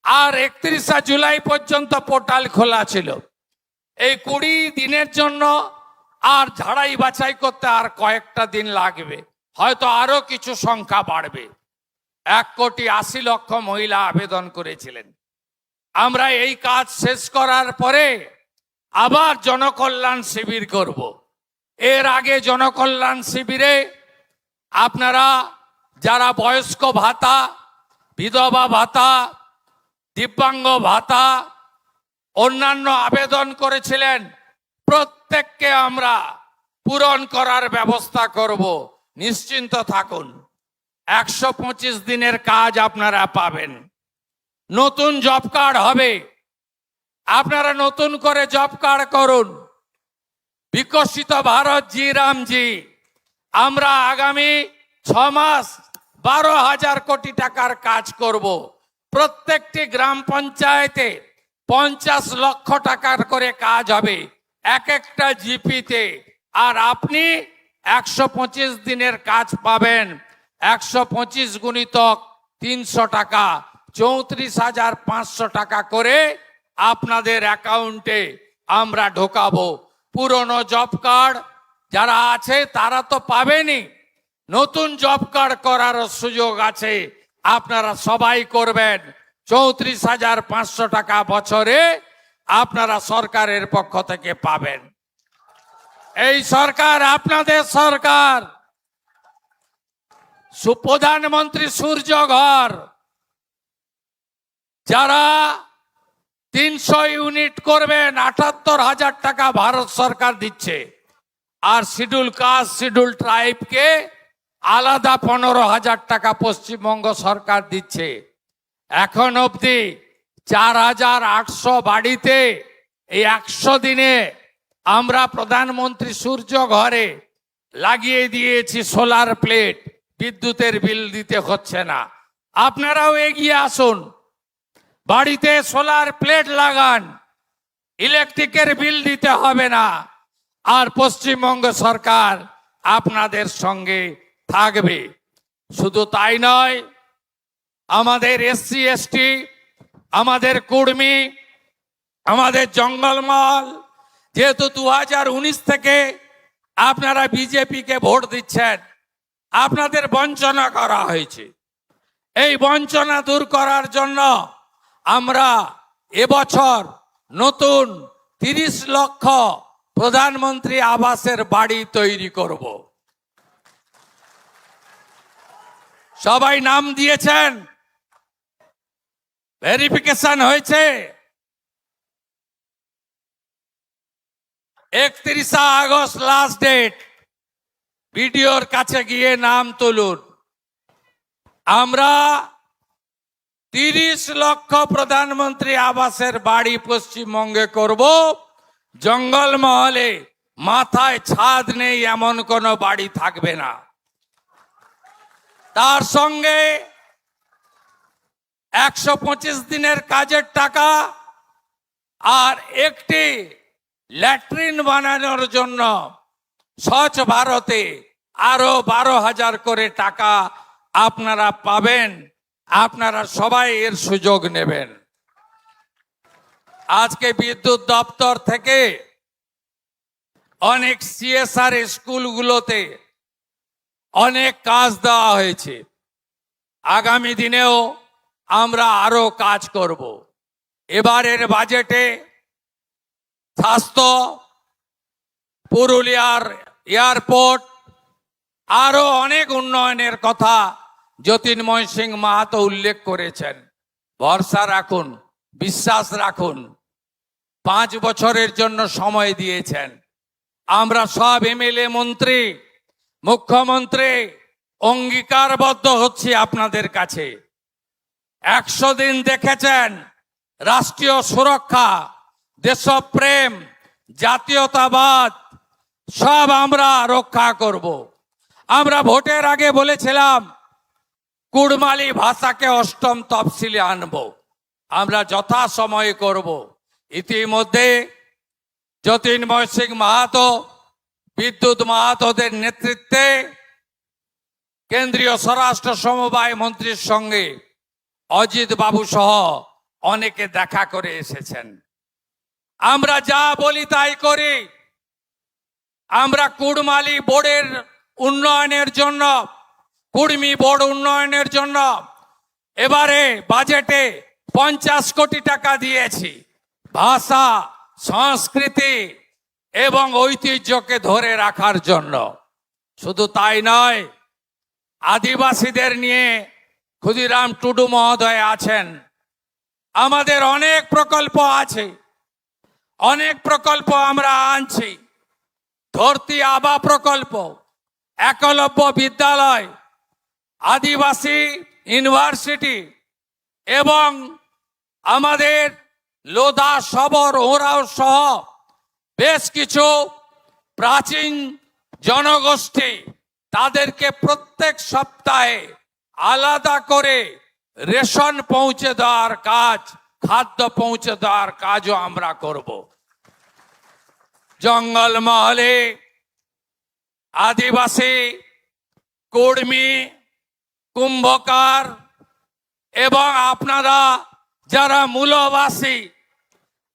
আর 31 জুলাই পর্যন্ত পোর্টাল খোলা ছিল। এই 20 দিনের জন্য আর ঝাড়াই বাছাই করতে আর কয়েকটা দিন লাগবে, হয়তো আরো কিছু সংখ্যা বাড়বে। 1,80,00,000 মহিলা আবেদন করেছিলেন। আমরা এই কাজ শেষ করার পরে আবার জনকল্যাণ শিবির করব। এর আগে জনকল্যাণ শিবিরে আপনারা যারা বয়স্ক ভাতা, বিধবা ভাতা, দিব্যাঙ্গ ভাতা, অন্যান্য আবেদন করেছিলেন, প্রত্যেককে আমরা পূরণ করার ব্যবস্থা করব। নিশ্চিন্ত থাকুন, 125 দিনের কাজ আপনারা পাবেন। নতুন জব কার্ড হবে, আপনারা নতুন করে জব কার্ড করুন। বিকশিত ভারত জি রামজি, আমরা আগামী 6 মাস 12,000 কোটি টাকার কাজ করব। প্রত্যেকটি গ্রাম পঞ্চায়েতে 50 লক্ষ টাকার করে কাজ হবে, এক একটা জিপিতে। আর আপনি 125 দিনের কাজ পাবেন। 125 গুণিতক 300 টাকা, 34,500 টাকা করে আপনাদের অ্যাকাউন্টে আমরা ঢোকাবো। পুরনো জব কার্ড যারা আছে তারা তো পাবেনই, নতুন জব কার্ড করারও সুযোগ আছে, আপনারা সবাই করবেন। 34,500 টাকা বছরে আপনারা সরকারের পক্ষ থেকে পাবেন। এই সরকার আপনাদের সরকার। প্রধানমন্ত্রী সূর্য ঘর, যারা 300 ইউনিট করবেন 78,000 টাকা ভারত সরকার দিচ্ছে। আর শিডিউল কাস্ট, শিডিউল ট্রাইবকে আলাদা 15,000 টাকা পশ্চিমবঙ্গ সরকার দিচ্ছে। এখন অবধি 4,800 বাড়িতে এই 100 দিনে আমরা প্রধানমন্ত্রী সূর্য ঘরে লাগিয়ে দিয়েছি সোলার প্লেট, বিদ্যুতের বিল দিতে হচ্ছে না। আপনারাও এগিয়ে আসুন, বাড়িতে সোলার প্লেট লাগান, ইলেকট্রিকের বিল দিতে হবে না। আর পশ্চিমবঙ্গ সরকার আপনাদের সঙ্গে থাকবে। শুধু তাই নয়, আমাদের এসসি এসটি, আমাদের কুর্মী, আমাদের জঙ্গলমহল, যেহেতু 2019 থেকে আপনারা বিজেপিকে ভোট দিচ্ছেন, আপনাদের বঞ্চনা করা হয়েছে। এই বঞ্চনা দূর করার জন্য আমরা এবছর নতুন 30 লক্ষ প্রধানমন্ত্রী আবাসের বাড়ি তৈরি করব। সবাই নাম দিয়েছেন, ভেরিফিকেশন হয়েছে। 31 আগস্ট লাস্ট ডেট। ভিডিওর কাছে গিয়ে নাম তুলুন। আমরা 30 লক্ষ প্রধানমন্ত্রী আবাসের বাড়ি পশ্চিমবঙ্গে করব। জঙ্গলমহলে মাথায় ছাদ নেই এমন কোনো বাড়ি থাকবে না। তার সঙ্গে 125 দিনের কাজের টাকা আর একটি ল্যাট্রিন বানানোর জন্য স্বচ্ছ ভারতে আরো 12,000 করে টাকা আপনারা পাবেন। আপনারা সবাই এর সুযোগ নেবেন। আজকে বিদ্যুৎ দপ্তর থেকে অনেক সিএসআর স্কুলগুলোতে অনেক কাজ দেওয়া হয়েছে। আগামী দিনেও আমরা আরো কাজ করব। এবারের বাজেটে স্বাস্থ্য, পুরুলিয়ার এয়ারপোর্ট, আরো অনেক উন্নয়নের কথা জ্যোতির্ময় সিং মাহাতো উল্লেখ করেছেন। ভরসা রাখুন, বিশ্বাস রাখুন। 5 বছরের জন্য সময় দিয়েছেন। আমরা সব এমএলএ, মন্ত্রী, মুখ্যমন্ত্রী অঙ্গীকারবদ্ধ হচ্ছি আপনাদের কাছে। 100 দিন দেখেছেন, রাষ্ট্রীয় সুরক্ষা, দেশপ্রেম, জাতীয়তাবাদ সব আমরা রক্ষা করব। আমরা ভোটের আগে বলেছিলাম কুড়মালি ভাষাকে 8ম তফসিলে আনব। আমরা যথাসময়ে করব। ইতিমধ্যে জ্যোতির্ময় সিং মাহাতো, বিদ্যুৎ মাহাতোদের নেতৃত্বে কেন্দ্রীয় স্বরাষ্ট্র সমবায় মন্ত্রীর সঙ্গে অজিত বাবু সহ অনেকে দেখা করে এসেছেন। আমরা যা বলি তাই করি। আমরা কুড়মালি বোর্ডের উন্নয়নের জন্য, কুর্মী বোর্ড উন্নয়নের জন্য এবারে বাজেটে 50 কোটি টাকা দিয়েছি। ভাষা, সংস্কৃতি এবং ঐতিহ্যকে ধরে রাখার জন্য। শুধু তাই নয়, আদিবাসীদের নিয়ে ক্ষুদিরাম টুডু মহোদয় আছেন। আমাদের অনেক প্রকল্প আছে, অনেক প্রকল্প আমরা আনছি। ধরতি আবা প্রকল্প, একলব্য বিদ্যালয়, আদিবাসী ইউনিভার্সিটি এবং আমাদের লোধা, সবর, ওরাও সহ বেশ কিছু প্রাচীন জনগোষ্ঠী, তাদেরকে প্রত্যেক সপ্তাহে আলাদা করে রেশন পৌঁছে দেওয়ার কাজ, খাদ্য পৌঁছে দেওয়ার কাজও আমরা করব। জঙ্গলমহলে আদিবাসী, কুর্মী, কুম্ভকার এবং আপনারা যারা মূলবাসী,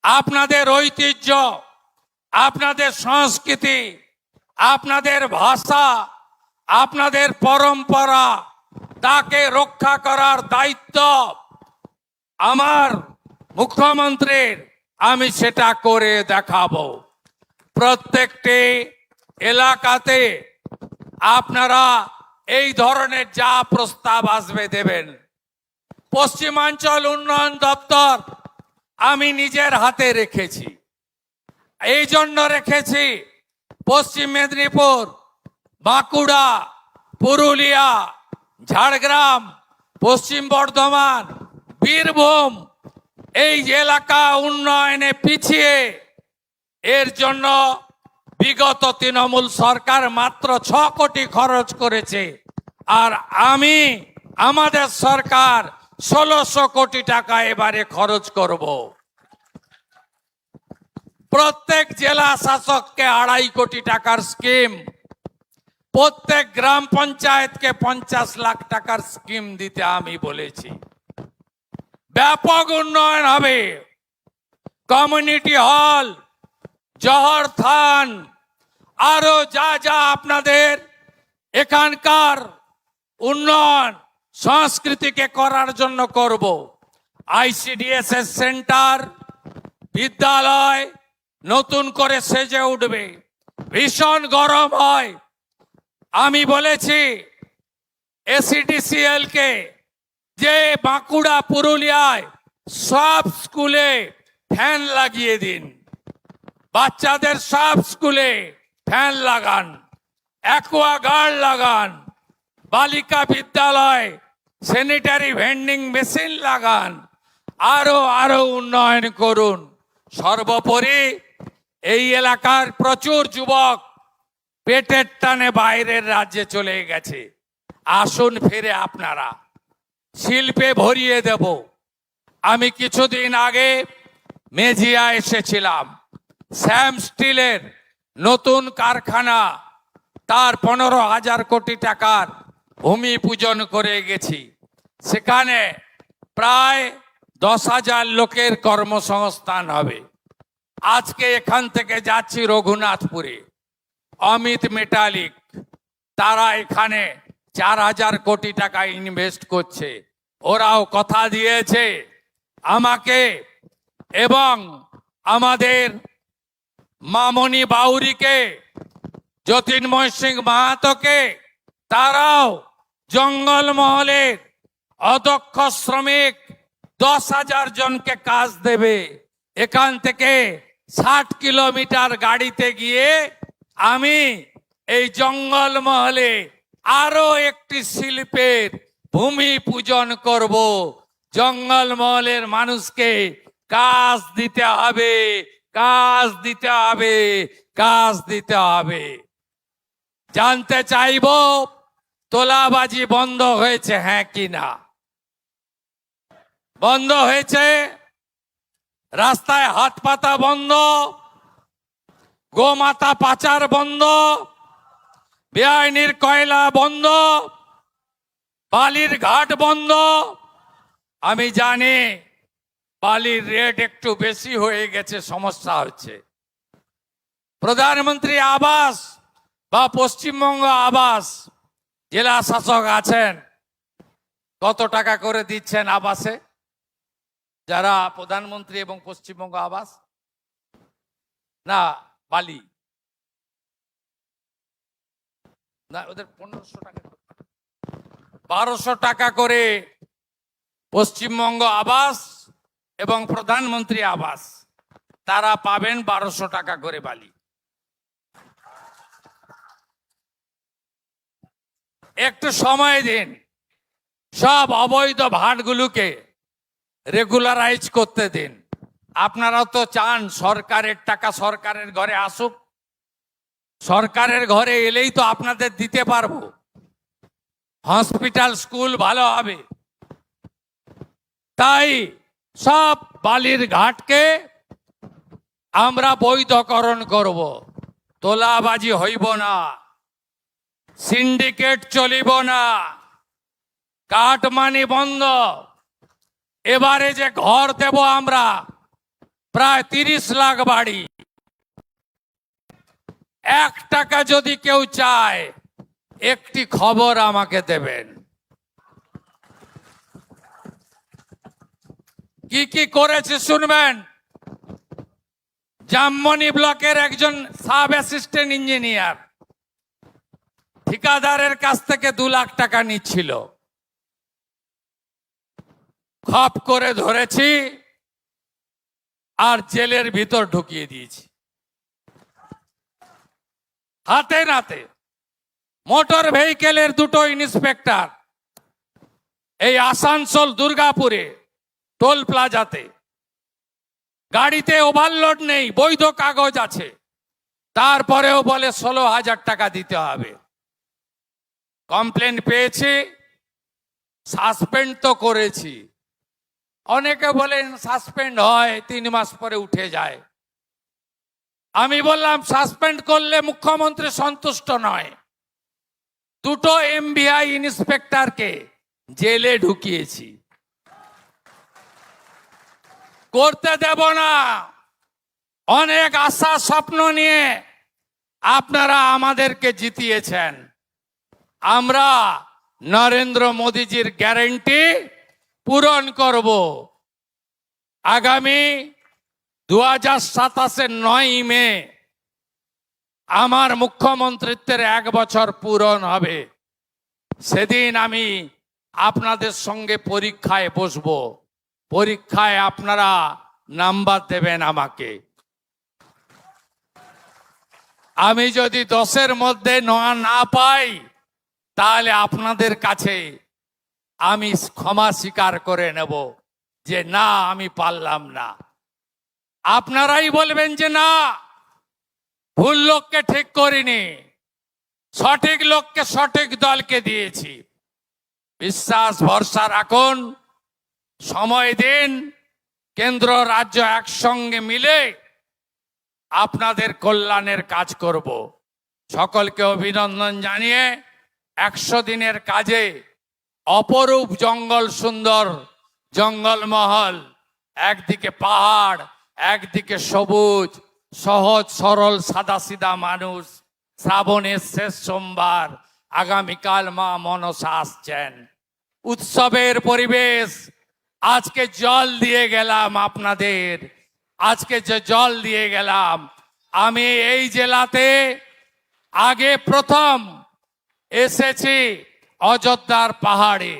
আপনাদের ঐতিহ্য, আপনাদের সংস্কৃতি, আপনাদের ভাষা, আপনাদের পরম্পরা, তাকে রক্ষা করার দায়িত্ব আমার মুখ্যমন্ত্রীর। আমি সেটা করে দেখাবো। প্রত্যেকটি এলাকাতে আপনারা এই ধরনের যা প্রস্তাব আসবে দেবেন। পশ্চিমাঞ্চল উন্নয়ন দপ্তর আমি নিজের হাতে রেখেছি। এই জন্য রেখেছি, পশ্চিম মেদিনীপুর, বাঁকুড়া, পুরুলিয়া, ঝাড়গ্রাম, পশ্চিম বর্ধমান, বীরভূম এই এলাকা উন্নয়নে পিছিয়ে। এর জন্য বিগত তৃণমূল সরকার মাত্র 6 কোটি খরচ করেছে, আর আমাদের সরকার 1600 কোটি টাকা এবারে খরচ করব। প্রত্যেক জেলা শাসককে 2.5 কোটি টাকার স্কিম, প্রত্যেক গ্রাম পঞ্চায়েতকে 50 লাখ টাকার স্কিম দিতে আমি বলেছি। ব্যাপক উন্নয়ন হবে। কমিউনিটি হল, জহর থান, আরো যা যা আপনাদের এখানকার উন্নয়ন সংস্কৃতিকে করার জন্য করব। ICDS সেন্টার, বিদ্যালয়, নতুন করে সেজে উঠবে। ভীষণ গরম হয়। আমি বলেছি এসিডিসিএল কে যে বাঁকুড়া পুরুলিয়ায় সব স্কুলে ফ্যান লাগিয়ে দিন, বাচ্চাদের সব স্কুলে ফ্যান লাগান, অ্যাকোয়াগার্ড লাগান, বালিকা বিদ্যালয় স্যানিটারি ভেন্ডিং মেশিন লাগান, আরো উন্নয়ন করুন। সর্বোপরি এই এলাকার প্রচুর যুবক পেটের টানে বাইরের রাজ্যে চলে গেছে। আসুন ফিরে আপনারা, শিল্পে ভরিয়ে দেব। আমি কিছুদিন আগে মেজিয়া এসেছিলাম, শ্যাম স্টিলের নতুন কারখানা, তার 15,000 কোটি টাকার ভূমি পূজন করে গেছি। সেখানে প্রায় 10,000 লোকের কর্মসংস্থান হবে। আজকে এখান থেকে যাচ্ছি রঘুনাথপুরে, অমিত মেটালিক, তারা এখানে 4,000 কোটি টাকা ইনভেস্ট করছে। ওরাও কথা দিয়েছে আমাকে এবং আমাদের মামনি বাউরিকে, জ্যোতির্ময় সিং মাহাতোকে, তারাও জঙ্গলমহলের অদক্ষ শ্রমিক 10,000 জনকে কাজ দেবে। এখান থেকে 60 কিলোমিটার গাড়িতে গিয়ে আমি এই জঙ্গলমহলে আরো একটি শিল্পের ভূমি পূজন করব। জঙ্গলমহলের মানুষকে কাজ দিতে হবে, কাজ দিতে হবে, কাজ দিতে হবে। জানতে চাইব তোলাবাজি বন্ধ হয়েছে হ্যাঁ কি না? বন্ধ হয়েছে। রাস্তায় হাত পাতা বন্ধ, গোমাতা পাচার বন্ধ, বেআইনির কয়লা বন্ধ, বালির ঘাট বন্ধ। আমি জানি বালির রেট একটু বেশি হয়ে গেছে, সমস্যা হচ্ছে। প্রধানমন্ত্রী আবাস বা পশ্চিমবঙ্গ আবাস, জেলা শাসক আছেন, কত টাকা করে দিচ্ছেন আবাসে যারা প্রধানমন্ত্রী এবং পশ্চিমবঙ্গ আবাস? না বালি না, ওদের 1500 টাকা, 1200 টাকা করে পশ্চিমবঙ্গ আবাস এবং প্রধানমন্ত্রী আবাস, তারা পাবেন 1200 টাকা করে বালি। একটু সময় দিন, সব অবৈধ ভাটগুলোকে রেগুলারাইজ করতে দিন। আপনারাও তো চান সরকারের টাকা সরকারের ঘরে আসুক। সরকারের ঘরে এলেই তো আপনাদের দিতে পারবো। হসপিটাল, স্কুল ভালো হবে। তাই সব বালির ঘাটকে আমরা বৈধকরণ করব। তোলাবাজি হইব না, সিন্ডিকেট চলিব না, কাটমানি বন্ধ। এবারে যে ঘর দেব আমরা, প্রায় 30 লাখ বাড়ি, 1 টাকা যদি কেউ চায় একটি খবর আমাকে দেবেন। কি কি করেছে শুনবেন। জামমনি ব্লকের একজন সাব অ্যাসিস্ট্যান্ট ইঞ্জিনিয়ার ঠিকাদারের কাছ থেকে 2 লাখ টাকা নিচ্ছিল। খপ করে ধরেছি আর জেলের ভিতর ঢুকিয়ে দিয়েছি। হাতে নাতে মোটর ভেহিকেলের 2টো ইন্সপেক্টর এই আসানসোল দুর্গাপুরে টোল প্লাজাতে, গাড়িতে ওভারলোড নেই, বৈধ কাগজ আছে, তারপরেও বলে 16,000 টাকা দিতে হবে। কমপ্লেন পেয়েছি, সাসপেন্ড তো করেছি। অনেকে বলেন সাসপেন্ড হয় 3 মাস পরে উঠে যায়। আমি বললাম সাসপেন্ড করলে মুখ্যমন্ত্রী সন্তুষ্ট নয়। 2টো এমভিআই ইন্সপেক্টরকে জেলে ঢুকিয়েছি। করতে দেব না। অনেক আশা স্বপ্ন নিয়ে আপনারা আমাদেরকে জিতিয়েছেন। আমরা নরেন্দ্র মোদীজির গ্যারান্টি পূরণ করব। আগামী 2027 9 মে আমার মুখ্যমন্ত্রিত্বের 1 বছর পূরণ হবে। সেদিন আমি আপনাদের সঙ্গে পরীক্ষায় বসবো। পরীক্ষায় আপনারা নাম্বার দেবেন আমাকে। আমি যদি 10-এর মধ্যে না পাই, তাহলে আপনাদের কাছে আমি ক্ষমা স্বীকার করে নেব যে না, আমি পারলাম না। আপনারাই বলবেন যে না, ভুল লোককে ঠিক করিনি, সঠিক লোককে সঠিক দলকে দিয়েছি। বিশ্বাস ভরসা রাখুন, সময় দিন, কেন্দ্র রাজ্য একসঙ্গে মিলে আপনাদের কল্যাণের কাজ করব। সকলকে অভিনন্দন জানিয়ে 100 দিনের কাজে অপরূপ জঙ্গল, সুন্দর জঙ্গলমহল, একদিকে পাহাড়, একদিকে সবুজ, সহজ সরল সাদাসিধা মানুষ। শ্রাবণের শেষ সোমবার, আগামীকাল মা মনসা আসছেন। উৎসবের পরিবেশ। আজকে জল দিয়ে গেলাম আপনাদের, আজকে যে জল দিয়ে গেলাম, আমি এই জেলাতে আগে প্রথম এসেছি অযোধ্যার পাহাড়ে।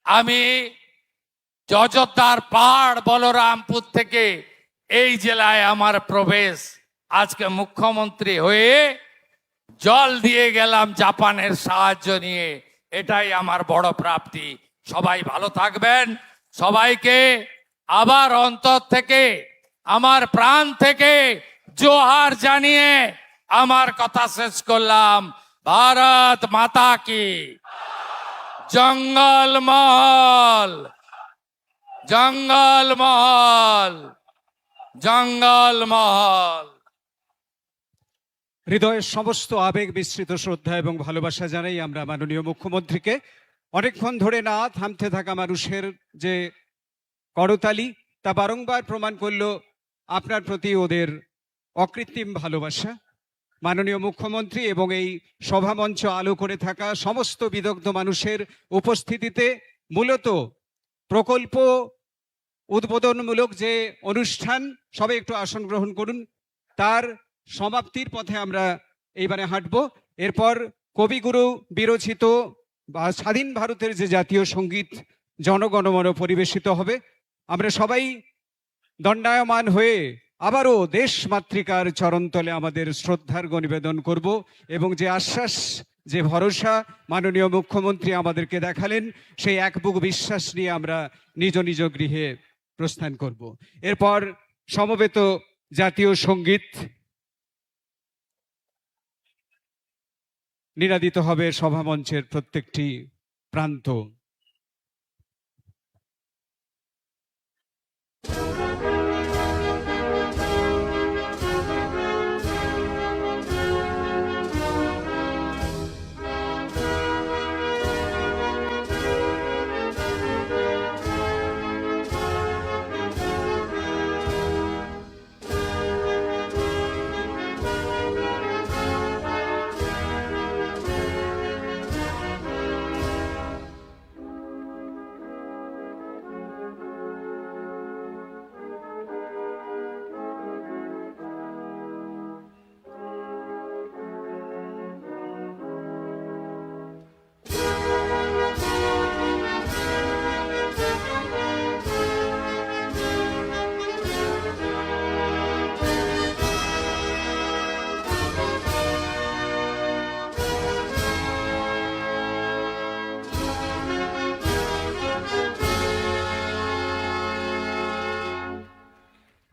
আমি অযোধ্যার পাহাড় বলরামপুর থেকে এই জেলায় আমার প্রবেশ। আজকে মুখ্যমন্ত্রী হয়ে জল দিয়ে গেলাম জাপানের সাহায্য নিয়ে। এটাই আমার বড় প্রাপ্তি। সবাই ভালো থাকবেন। সবাইকে আবার অন্তর থেকে, আমার প্রাণ থেকে জোহার জানিয়ে আমার কথা শেষ করলাম। ভারত মাতা কি জঙ্গলমহল, জঙ্গলমহল, জঙ্গলমহল। হৃদয়ের সমস্ত আবেগ মিশ্রিত শ্রদ্ধা এবং ভালোবাসা জানাই আমরা মাননীয় মুখ্যমন্ত্রীকে। অনেকক্ষণ ধরে না থামতে থাকা মানুষের যে করতালি, তা বারংবার প্রমাণ করলো আপনার প্রতি ওদের অকৃত্রিম ভালোবাসা। মাননীয় মুখ্যমন্ত্রী এবং এই সভামঞ্চ আলো করে থাকা সমস্ত বিদগ্ধ মানুষের উপস্থিতিতে মূলত প্রকল্প উদ্বোধনমূলক যে অনুষ্ঠান, সবাই একটু আসন গ্রহণ করুন, তার সমাপ্তির পথে আমরা এইবারে হাঁটব। এরপর কবিগুরু বিরচিত বা স্বাধীন ভারতের যে জাতীয় সঙ্গীত জনগণমন পরিবেশিত হবে। আমরা সবাই দণ্ডায়মান হয়ে আবারও দেশ মাতৃকার চরণতলে আমাদের শ্রদ্ধার্ঘ্য নিবেদন করব এবং যে আশ্বাস, যে ভরসা মাননীয় মুখ্যমন্ত্রী আমাদেরকে দেখালেন, সেই এক বুক বিশ্বাস নিয়ে আমরা নিজ নিজ গৃহে প্রস্থান করব। এরপর সমবেত জাতীয় সঙ্গীত নিনাদিত হবে সভামঞ্চের প্রত্যেকটি প্রান্ত।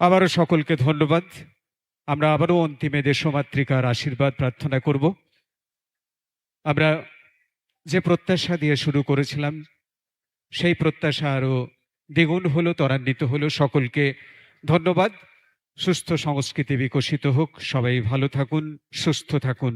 আবারও সকলকে ধন্যবাদ। আমরা আবারও অন্তিমে দেশমাতৃকার আশীর্বাদ প্রার্থনা করব। আমরা যে প্রত্যাশা দিয়ে শুরু করেছিলাম, সেই প্রত্যাশা আরও দ্বিগুণ হলো, ত্বরান্বিত হলো। সকলকে ধন্যবাদ। সুস্থ সংস্কৃতি বিকশিত হোক। সবাই ভালো থাকুন, সুস্থ থাকুন।